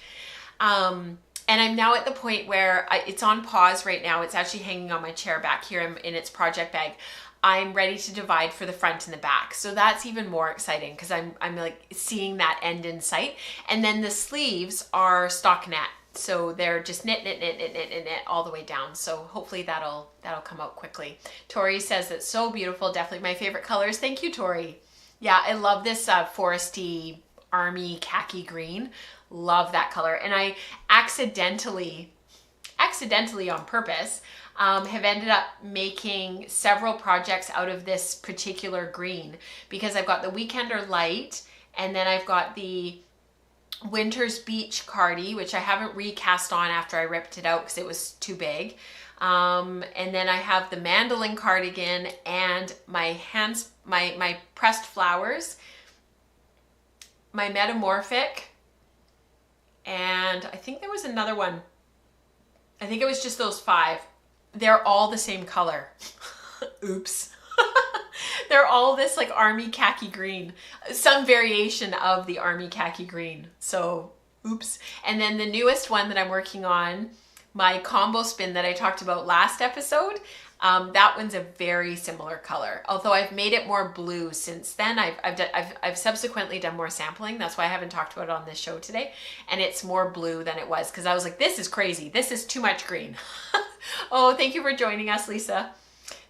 S1: And I'm now at the point where it's on pause right now. It's actually hanging on my chair back here in its project bag. I'm ready to divide for the front and the back. So that's even more exciting because I'm like seeing that end in sight. And then the sleeves are stockinette. So they're just knit all the way down. So hopefully that'll come out quickly. Tori says that's so beautiful. Definitely my favorite colors. Thank you, Tori. Yeah, I love this foresty army khaki green. Love that color. And I accidentally on purpose, have ended up making several projects out of this particular green, because I've got the Weekender Light, and then I've got the Winter's Beach Cardi, which I haven't recast on after I ripped it out because it was too big. And then I have the Mandolin cardigan and my pressed flowers, my Metamorphic, and I think there was another one. I think it was just those 5. They're all the same color. Oops. They're all this like army khaki green, some variation of the army khaki green. So, oops. And then the newest one that I'm working on, my combo spin that I talked about last episode, that one's a very similar color. Although I've made it more blue since then. I've subsequently done more sampling. That's why I haven't talked about it on this show today. And it's more blue than it was because I was like, this is crazy. This is too much green. Oh, thank you for joining us, Lisa.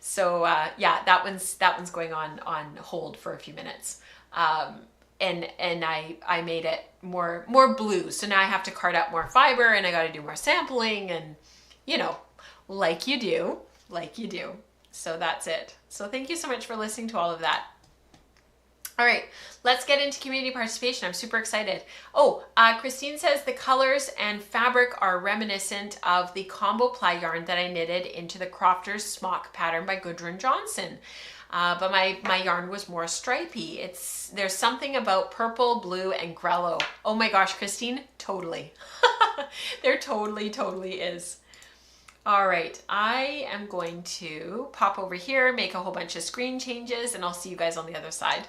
S1: So yeah, that one's going on hold for a few minutes. And I made it more blue. So now I have to card out more fiber and I got to do more sampling and, you know, like you do. So that's it. So thank you so much for listening to all of that. All right, let's get into community participation. I'm super excited. Oh, Christine says the colors and fabric are reminiscent of the combo ply yarn that I knitted into the Crofter's Smock pattern by Gudrun Johnson. But my yarn was more stripy. There's something about purple, blue, and grello. Oh my gosh, Christine, totally. There totally is. All right, I am going to pop over here, make a whole bunch of screen changes, and I'll see you guys on the other side.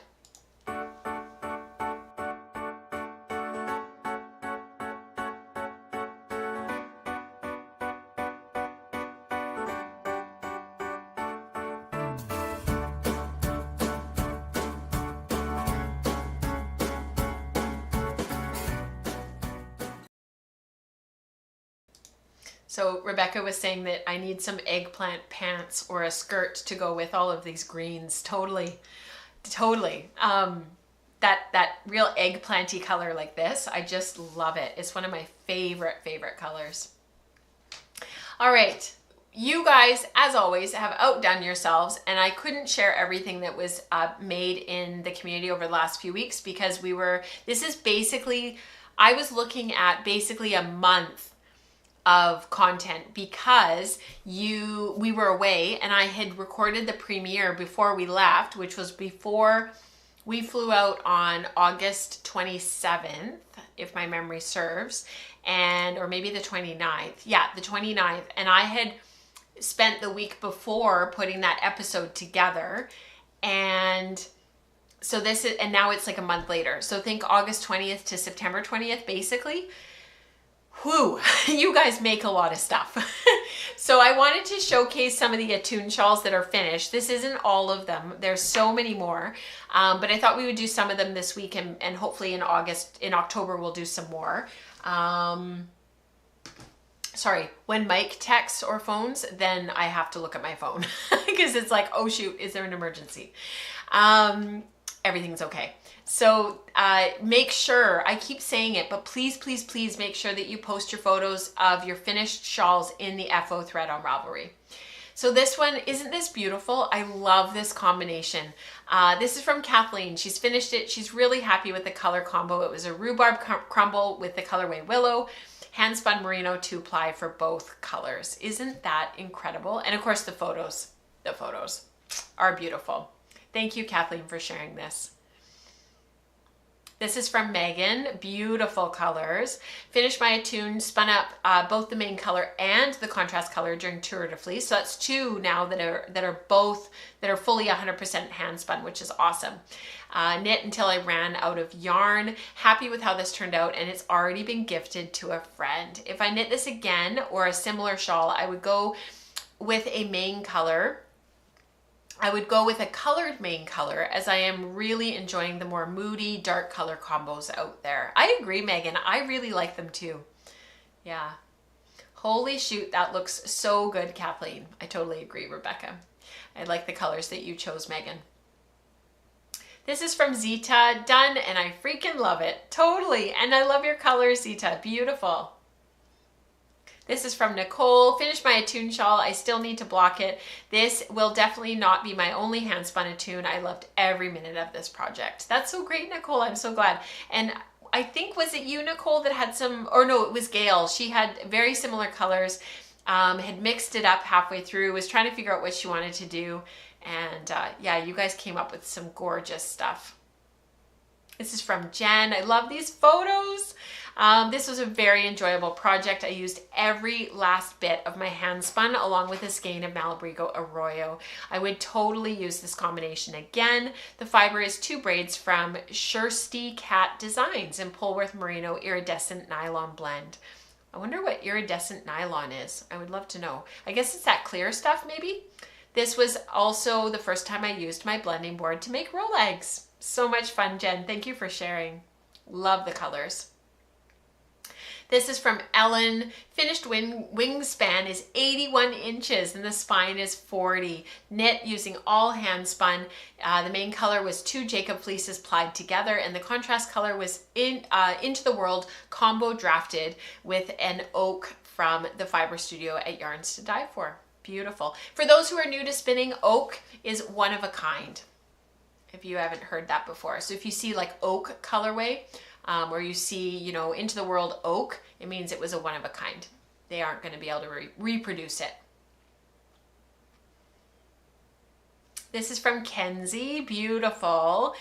S1: So Rebecca was saying that I need some eggplant pants or a skirt to go with all of these greens. Totally. That real eggplanty color like this, I just love it. It's one of my favorite colors. All right, you guys, as always, have outdone yourselves, and I couldn't share everything that was made in the community over the last few weeks because I was looking at basically a month of content because we were away, and I had recorded the premiere before we left, which was before we flew out on August 27th, if my memory serves, or maybe the 29th. Yeah, the 29th. And I had spent the week before putting that episode together. And so and now it's like a month later. So think August 20th to September 20th, basically. Whew, you guys make a lot of stuff. So I wanted to showcase some of the Attune shawls that are finished. This isn't all of them. There's so many more. But I thought we would do some of them this week, and hopefully in October, we'll do some more. Sorry, when Mike texts or phones, then I have to look at my phone because it's like, oh shoot, is there an emergency? Everything's okay. So make sure, I keep saying it, but please make sure that you post your photos of your finished shawls in the FO thread on Ravelry. So this one, isn't this beautiful? I love this combination. This is from Kathleen. She's finished it. She's really happy with the color combo. It was a rhubarb crumble with the colorway willow, hand spun merino 2-ply for both colors. Isn't that incredible? And of course the photos are beautiful. Thank you, Kathleen, for sharing this. This is from Megan, beautiful colors. Finished my Attune, spun up both the main color and the contrast color during Tour de Fleece. So that's two now that are fully 100% hand spun, which is awesome. Knit until I ran out of yarn. Happy with how this turned out, and it's already been gifted to a friend. If I knit this again or a similar shawl, I would go with a main color. I would go with a colored main color, as I am really enjoying the more moody dark color combos out there. I agree, Megan. I really like them too. Yeah. Holy shoot, that looks so good, Kathleen. I totally agree, Rebecca. I like the colors that you chose, Megan. This is from Zita, done, and I freaking love it. Totally. And I love your colors, Zita. Beautiful. This is from Nicole. Finished my Attune shawl. I still need to block it. This will definitely not be my only hand spun Attune. I loved every minute of this project. That's so great, Nicole. I'm so glad. And I think, was it you, Nicole, that had some, or no, it was Gail. She had very similar colors, had mixed it up halfway through, was trying to figure out what she wanted to do. And yeah, you guys came up with some gorgeous stuff. This is from Jen. I love these photos. This was a very enjoyable project. I used every last bit of my hand spun along with a skein of Malabrigo Arroyo. I would totally use this combination again. The fiber is 2 braids from Shirsty Cat Designs in Polworth Merino Iridescent Nylon Blend. I wonder what iridescent nylon is. I would love to know. I guess it's that clear stuff maybe. This was also the first time I used my blending board to make roll eggs. So much fun, Jen. Thank you for sharing. Love the colors. This is from Ellen. Finished wingspan is 81 inches and the spine is 40. Knit using all hand spun. The main color was 2 Jacob fleeces plied together, and the contrast color was Into the World combo drafted with an oak from the Fiber Studio at Yarns to Die For. Beautiful. For those who are new to spinning, oak is one of a kind. if you haven't heard that before. So if you see like oak colorway, or you see, you know, Into the World oak, it means it was a one of a kind. They aren't going to be able to reproduce it. This is from Kenzie. Beautiful.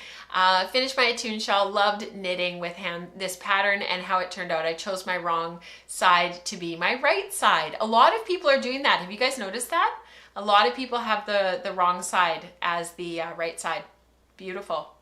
S1: Finished my Attune shawl. Loved knitting with this pattern and how it turned out. I chose my wrong side to be my right side. A lot of people are doing that. Have you guys noticed that? A lot of people have the wrong side as the right side. Beautiful.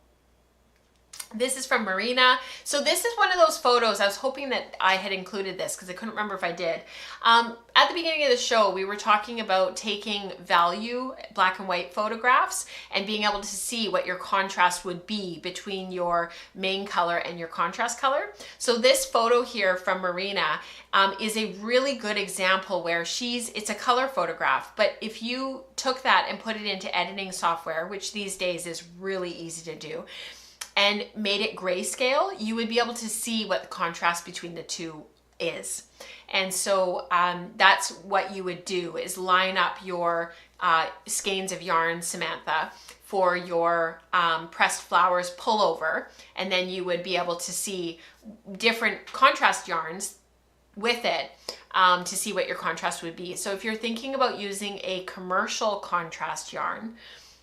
S1: This is from Marina. So this is one of those photos. I was hoping that I had included this because I couldn't remember if I did. At the beginning of the show, we were talking about taking value black and white photographs and being able to see what your contrast would be between your main color and your contrast color. So this photo here from Marina is a really good example where it's a color photograph, but if you took that and put it into editing software, which these days is really easy to do, and made it grayscale, you would be able to see what the contrast between the two is. And so that's what you would do, is line up your skeins of yarn, Samantha, for your pressed flowers pullover, and then you would be able to see different contrast yarns with it to see what your contrast would be. So if you're thinking about using a commercial contrast yarn,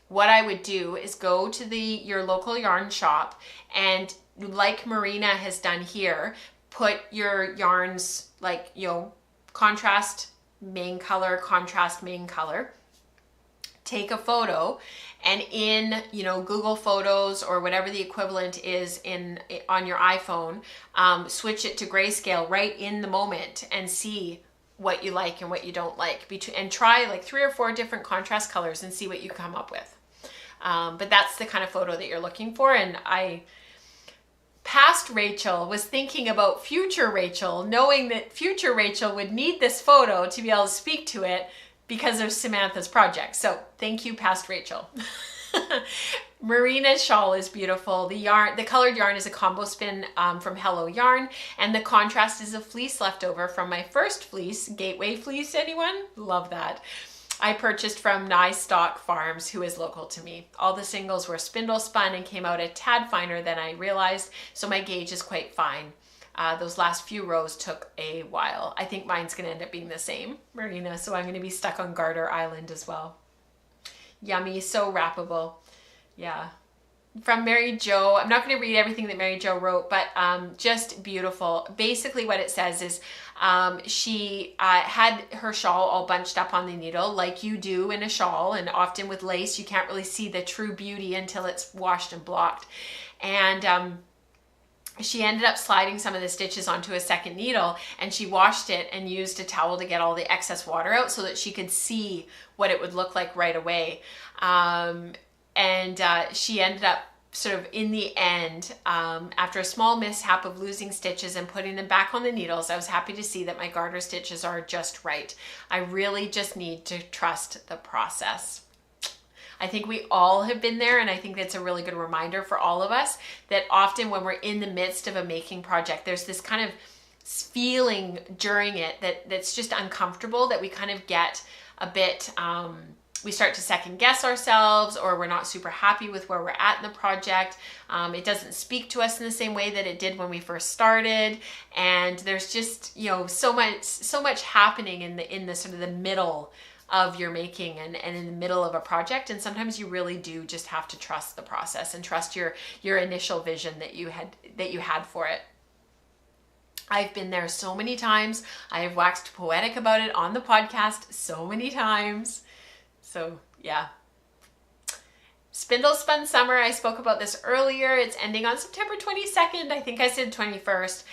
S1: what I would do is go to your local yarn shop and, like Marina has done here, put your yarns like, you know, contrast main color, contrast main color, take a photo, and in, you know, Google Photos or whatever the equivalent is on your iPhone, switch it to grayscale right in the moment and see what you like and what you don't like, and try like 3 or 4 different contrast colors and see what you come up with. But that's the kind of photo that you're looking for. And past Rachel was thinking about future Rachel, knowing that future Rachel would need this photo to be able to speak to it because of Samantha's project. So thank you, past Rachel. Marina's shawl is beautiful. The colored yarn is a combo spin from Hello Yarn, and the contrast is a fleece leftover from my first fleece, Gateway Fleece. Anyone? Love that. I purchased from Stock Farms, who is local to me. All the singles were spindle spun and came out a tad finer than I realized, so my gauge is quite fine. Those last few rows took a while. I think mine's going to end up being the same, Marina, so I'm going to be stuck on Garter Island as well. Yummy, so wrappable. Yeah. From Mary Jo, I'm not going to read everything that Mary Jo wrote, but just beautiful. Basically what it says is she had her shawl all bunched up on the needle like you do in a shawl, and often with lace you can't really see the true beauty until it's washed and blocked. And she ended up sliding some of the stitches onto a second needle, and she washed it and used a towel to get all the excess water out so that she could see what it would look like right away. She ended up sort of in the end, after a small mishap of losing stitches and putting them back on the needles, I was happy to see that my garter stitches are just right. I really just need to trust the process. I think we all have been there, and I think that's a really good reminder for all of us that often when we're in the midst of a making project, there's this kind of feeling during it that's just uncomfortable, that we kind of get a bit... we start to second guess ourselves, or we're not super happy with where we're at in the project. It doesn't speak to us in the same way that it did when we first started. And there's just, you know, so much happening in the sort of the middle of your making and in the middle of a project. And sometimes you really do just have to trust the process and trust your initial vision that you had for it. I've been there so many times. I have waxed poetic about it on the podcast so many times. So yeah. Spindle Spun Summer, I spoke about this earlier. It's ending on September 22nd. I think I said 21st.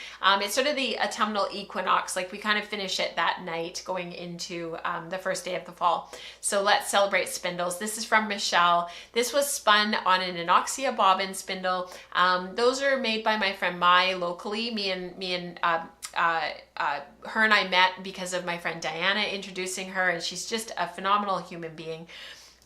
S1: It's sort of the autumnal equinox. Like we kind of finish it that night going into the first day of the fall. So let's celebrate spindles. This is from Michelle. This was spun on an Anoxia bobbin spindle. Those are made by my friend Mai locally. Me and her and I met because of my friend Diana introducing her, and she's just a phenomenal human being.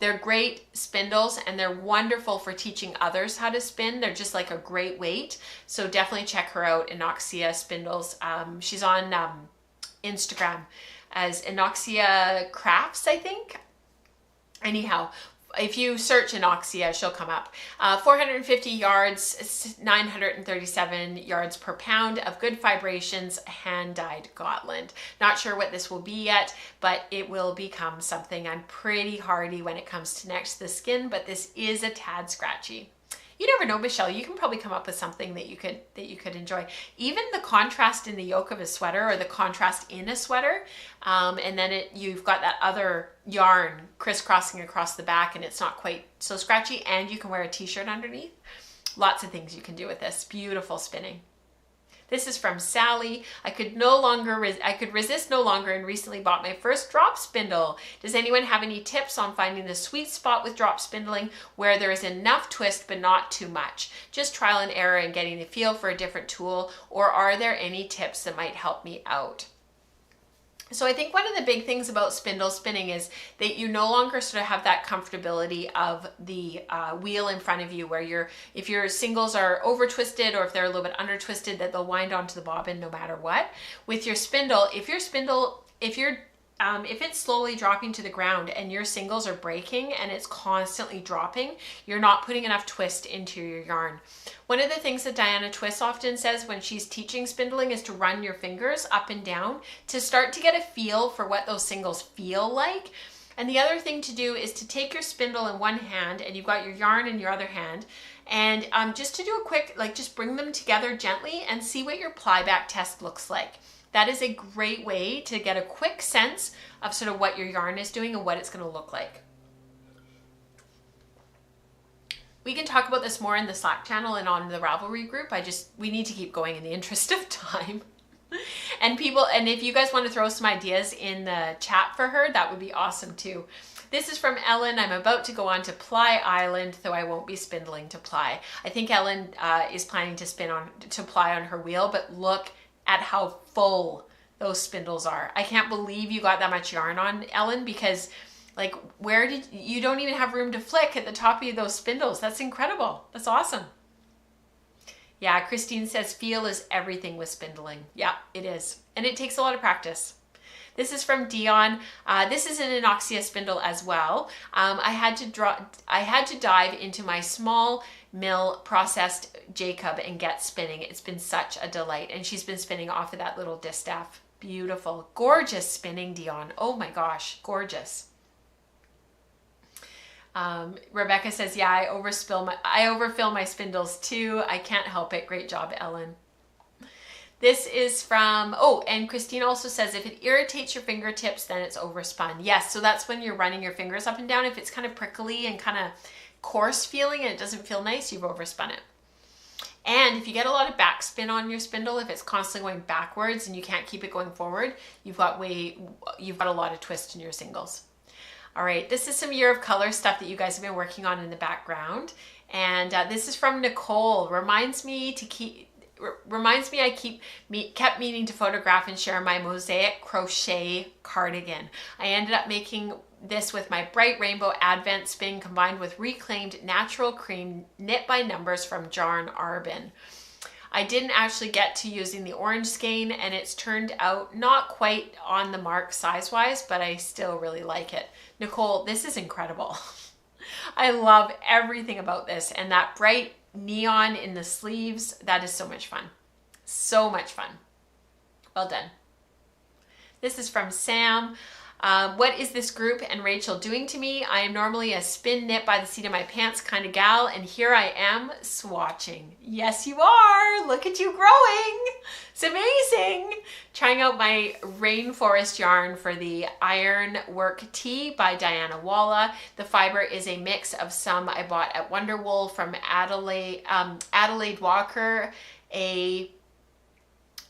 S1: They're great spindles, and they're wonderful for teaching others how to spin. They're just like a great weight. So definitely check her out, Anoxia Spindles. She's on Instagram as Anoxia Crafts, I think. Anyhow, if you search Anoxia, she'll come up. 450 yards, 937 yards per pound of good vibrations, hand-dyed Gotland. Not sure what this will be yet, but it will become something. I'm pretty hardy when it comes to next to the skin, but this is a tad scratchy. You never know, Michelle, you can probably come up with something that you could enjoy. Even the contrast in the yoke of a sweater, or the contrast in a sweater, and then you've got that other yarn crisscrossing across the back and it's not quite so scratchy, and you can wear a t-shirt underneath. Lots of things you can do with this. Beautiful spinning. This is from Sally. I could resist no longer and recently bought my first drop spindle. Does anyone have any tips on finding the sweet spot with drop spindling where there is enough twist but not too much? Just trial and error and getting the feel for a different tool, or are there any tips that might help me out? So I think one of the big things about spindle spinning is that you no longer sort of have that comfortability of the wheel in front of you, where if your singles are over twisted or if they're a little bit under twisted, that they'll wind onto the bobbin no matter what. With your spindle, if it's slowly dropping to the ground and your singles are breaking and it's constantly dropping, you're not putting enough twist into your yarn. One of the things that Diana Twist often says when she's teaching spindling is to run your fingers up and down to start to get a feel for what those singles feel like. And the other thing to do is to take your spindle in one hand and you've got your yarn in your other hand, and just to do a quick, just bring them together gently and see what your ply back test looks like. That is a great way to get a quick sense of sort of what your yarn is doing and what it's going to look like. We can talk about this more in the Slack channel and on the Ravelry group. We need to keep going in the interest of time. And if you guys want to throw some ideas in the chat for her, that would be awesome too. This is from Ellen. I'm about to go on to Ply Island, though I won't be spindling to ply. I think Ellen is planning to ply on her wheel, but look at how full those spindles are. I can't believe you got that much yarn on, Ellen, because you don't even have room to flick at the top of those spindles. That's incredible. That's awesome. Yeah, Christine says feel is everything with spindling. Yeah, it is. And it takes a lot of practice. This is from Dion. This is an Anoxia spindle as well. I had to dive into my small mill processed Jacob and get spinning. It's been such a delight. And she's been spinning off of that little distaff. Beautiful. Gorgeous spinning, Dion. Oh my gosh, gorgeous. Rebecca says, yeah, I overfill my spindles too. I can't help it. Great job, Ellen. This is from, and Christine also says, if it irritates your fingertips, then it's overspun. Yes, so that's when you're running your fingers up and down. If it's kind of prickly and kind of coarse feeling and it doesn't feel nice, you've overspun it. And if you get a lot of backspin on your spindle, if it's constantly going backwards and you can't keep it going forward, you've got a lot of twist in your singles. All right, this is some Year of Color stuff that you guys have been working on in the background. And this is from Nicole. Reminds me I kept meaning to photograph and share my mosaic crochet cardigan. I ended up making this with my bright rainbow advent spin combined with reclaimed natural cream knit by numbers from Jarn Arbin. I didn't actually get to using the orange skein and it's turned out not quite on the mark size-wise, but I still really like it. Nicole, this is incredible. I love everything about this, and that bright neon in the sleeves, that is so much fun. So much fun. Well done. This is from Sam. What is this group and Rachel doing to me? I am normally a spin knit by the seat of my pants kind of gal, and here I am swatching. Yes, you are. Look at you growing. It's amazing. Trying out my rainforest yarn for the Iron Work Tee by Diana Walla. The fiber is a mix of some I bought at Wonderwool from Adelaide Walker,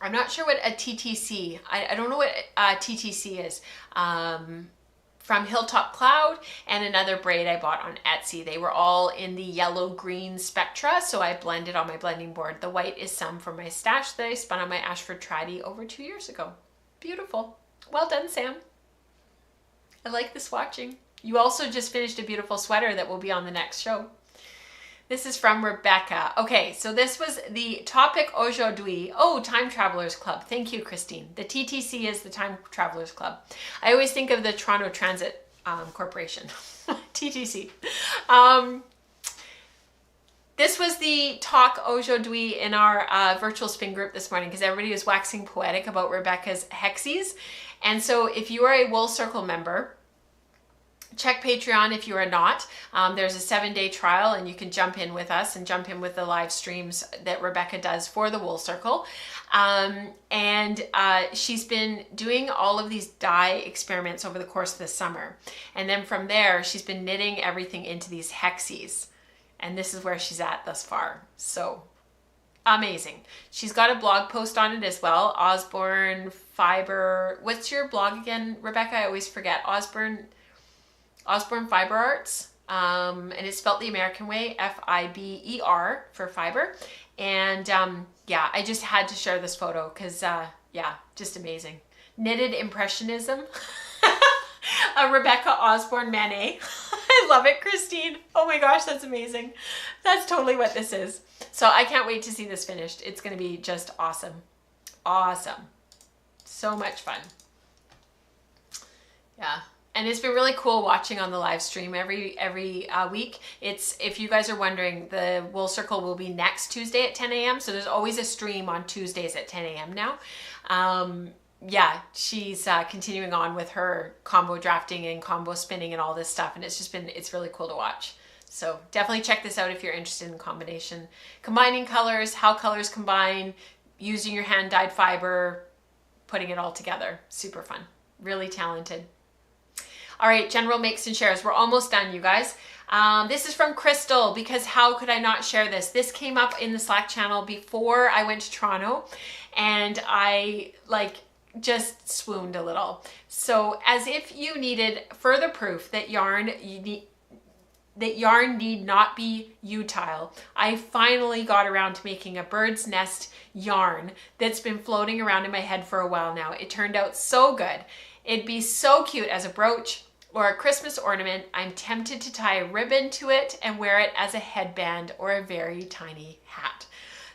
S1: I'm not sure what a TTC, I don't know what TTC is, from Hilltop Cloud, and another braid I bought on Etsy. They were all in the yellow-green spectra, so I blended on my blending board. The white is some from my stash that I spun on my Ashford Traddy over 2 years ago. Beautiful. Well done, Sam. I like the swatching. You also just finished a beautiful sweater that will be on the next show. This is from Rebecca. Okay, so this was the topic aujourd'hui. Oh, Time Travelers Club. Thank you, Christine. The TTC is the Time Travelers Club. I always think of the Toronto Transit Corporation, TTC. This was the talk aujourd'hui in our virtual spin group this morning because everybody was waxing poetic about Rebecca's hexies. And so if you are a Wool Circle member, check Patreon if you are not. There's a 7-day trial and you can jump in with us and jump in with the live streams that Rebecca does for the Wool Circle. She's been doing all of these dye experiments over the course of the summer. And then from there, she's been knitting everything into these hexies. And this is where she's at thus far. So amazing. She's got a blog post on it as well. Osborne Fiber. What's your blog again, Rebecca? I always forget. Osborne Fiber Arts. And it's spelled the American way, Fiber for fiber. And yeah, I just had to share this photo because yeah, just amazing. Knitted Impressionism. A Rebecca Osborne Manet. I love it, Christine. Oh my gosh, that's amazing. That's totally what this is. So I can't wait to see this finished. It's going to be just awesome. Awesome. So much fun. Yeah. And it's been really cool watching on the live stream every week. It's, if you guys are wondering, the Wool Circle will be next Tuesday at 10 a.m. So there's always a stream on Tuesdays at 10 a.m. now. Yeah, she's continuing on with her combo drafting and combo spinning and all this stuff. And it's just been, it's really cool to watch. So definitely check this out if you're interested in combination. Combining colors, how colors combine, using your hand dyed fiber, putting it all together. Super fun. Really talented. All right, general makes and shares. We're almost done, you guys. This is from Crystal, because how could I not share this? This came up in the Slack channel before I went to Toronto, and I just swooned a little. So as if you needed further proof that yarn need not be utile, I finally got around to making a bird's nest yarn that's been floating around in my head for a while now. It turned out so good. It'd be so cute as a brooch or a Christmas ornament. I'm tempted to tie a ribbon to it and wear it as a headband or a very tiny hat.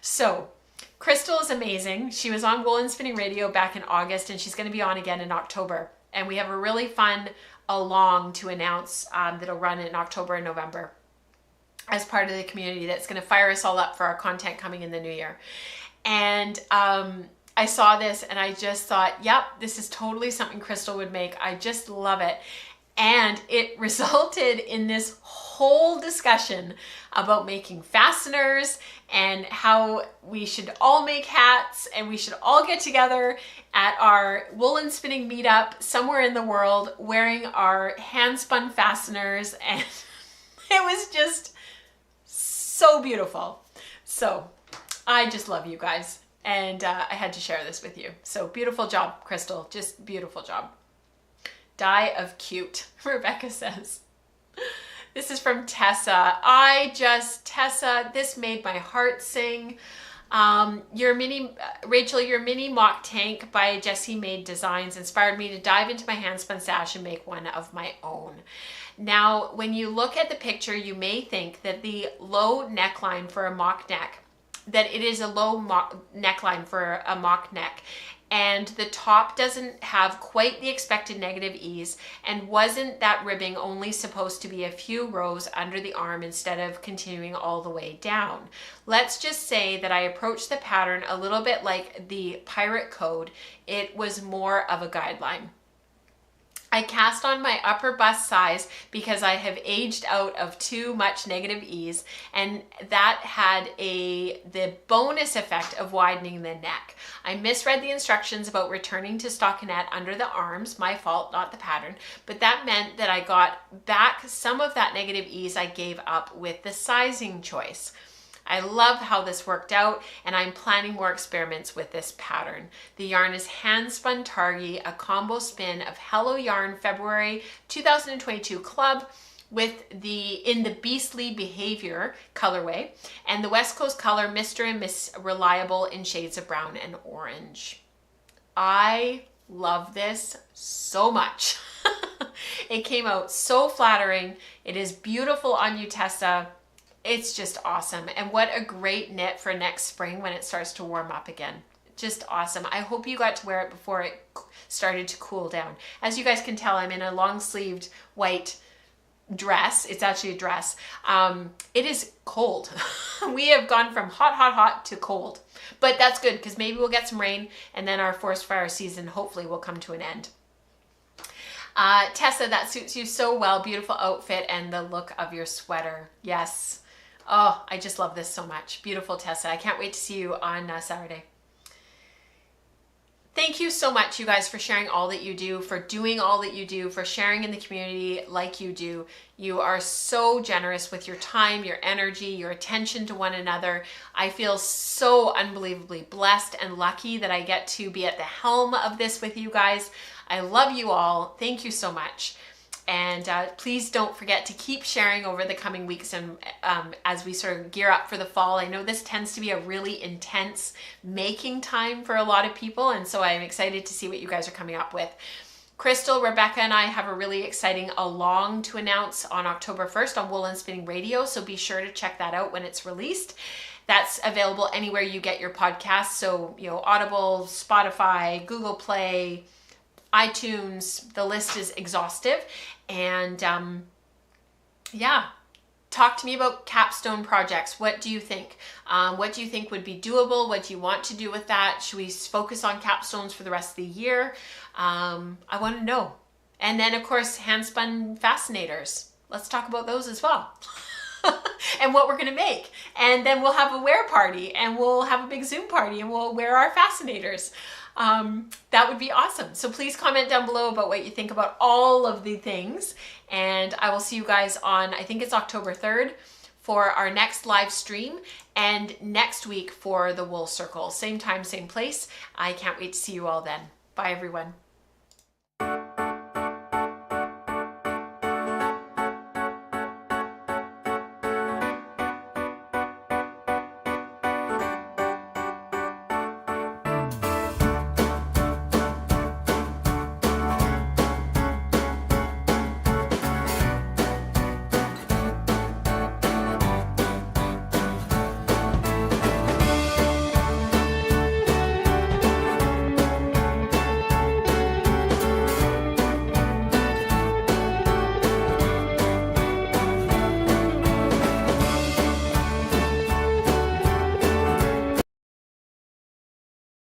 S1: So Crystal is amazing. She was on Wool and Spinning Radio back in August, and she's going to be on again in October. And we have a really fun along to announce that'll run in October and November as part of the community that's going to fire us all up for our content coming in the new year. And I saw this and I just thought, yep, this is totally something Crystal would make. I just love it. And it resulted in this whole discussion about making fasteners and how we should all make hats and we should all get together at our wool and spinning meetup somewhere in the world wearing our hand spun fasteners. And it was just so beautiful. So I just love you guys. And I had to share this with you. So beautiful job, Crystal. Just beautiful job. Die of cute, Rebecca says. This is from Tessa. Tessa, this made my heart sing. Rachel, your mini mock tank by Jessie Made Designs inspired me to dive into my handspun stash and make one of my own. Now, when you look at the picture, you may think that the low neckline for a mock neck, that it is a low neckline for a mock neck. And the top doesn't have quite the expected negative ease, and wasn't that ribbing only supposed to be a few rows under the arm instead of continuing all the way down? Let's just say that I approached the pattern a little bit like the Pirate Code. It was more of a guideline. I cast on my upper bust size because I have aged out of too much negative ease, and that had the bonus effect of widening the neck. I misread the instructions about returning to stockinette under the arms, my fault, not the pattern, but that meant that I got back some of that negative ease I gave up with the sizing choice. I love how this worked out, and I'm planning more experiments with this pattern. The yarn is Handspun Targi, a combo spin of Hello Yarn February 2022 Club in the Beastly Behavior colorway, and the West Coast color Mr. and Miss Reliable in shades of brown and orange. I love this so much. It came out so flattering. It is beautiful on you, Tessa. It's just awesome. And what a great knit for next spring when it starts to warm up again. Just awesome. I hope you got to wear it before it started to cool down. As you guys can tell, I'm in a long-sleeved white dress. It's actually a dress. It is cold. We have gone from hot, hot, hot to cold. But that's good because maybe we'll get some rain and then our forest fire season hopefully will come to an end. Tessa, that suits you so well. Beautiful outfit and the look of your sweater. Yes. Oh, I just love this so much. Beautiful, Tessa. I can't wait to see you on Saturday. Thank you so much, you guys, for sharing all that you do, for doing all that you do, for sharing in the community like you do. You are so generous with your time, your energy, your attention to one another. I feel so unbelievably blessed and lucky that I get to be at the helm of this with you guys. I love you all. Thank you so much. And please don't forget to keep sharing over the coming weeks and as we sort of gear up for the fall. I know this tends to be a really intense making time for a lot of people, and so I'm excited to see what you guys are coming up with. Crystal, Rebecca, and I have a really exciting along to announce on October 1st on Wool and Spinning Radio, so be sure to check that out when it's released. That's available anywhere you get your podcasts, so Audible, Spotify, Google Play, iTunes, the list is exhaustive. And yeah, talk to me about capstone projects. What do you think? What do you think would be doable? What do you want to do with that? Should we focus on capstones for the rest of the year? I want to know. And then of course, hand spun fascinators. Let's talk about those as well. And what we're going to make. And then we'll have a wear party and we'll have a big Zoom party and we'll wear our fascinators. That would be awesome. So please comment down below about what you think about all of the things. And I will see you guys on, I think it's October 3rd for our next live stream and next week for the Wool Circle. Same time, same place. I can't wait to see you all then. Bye everyone.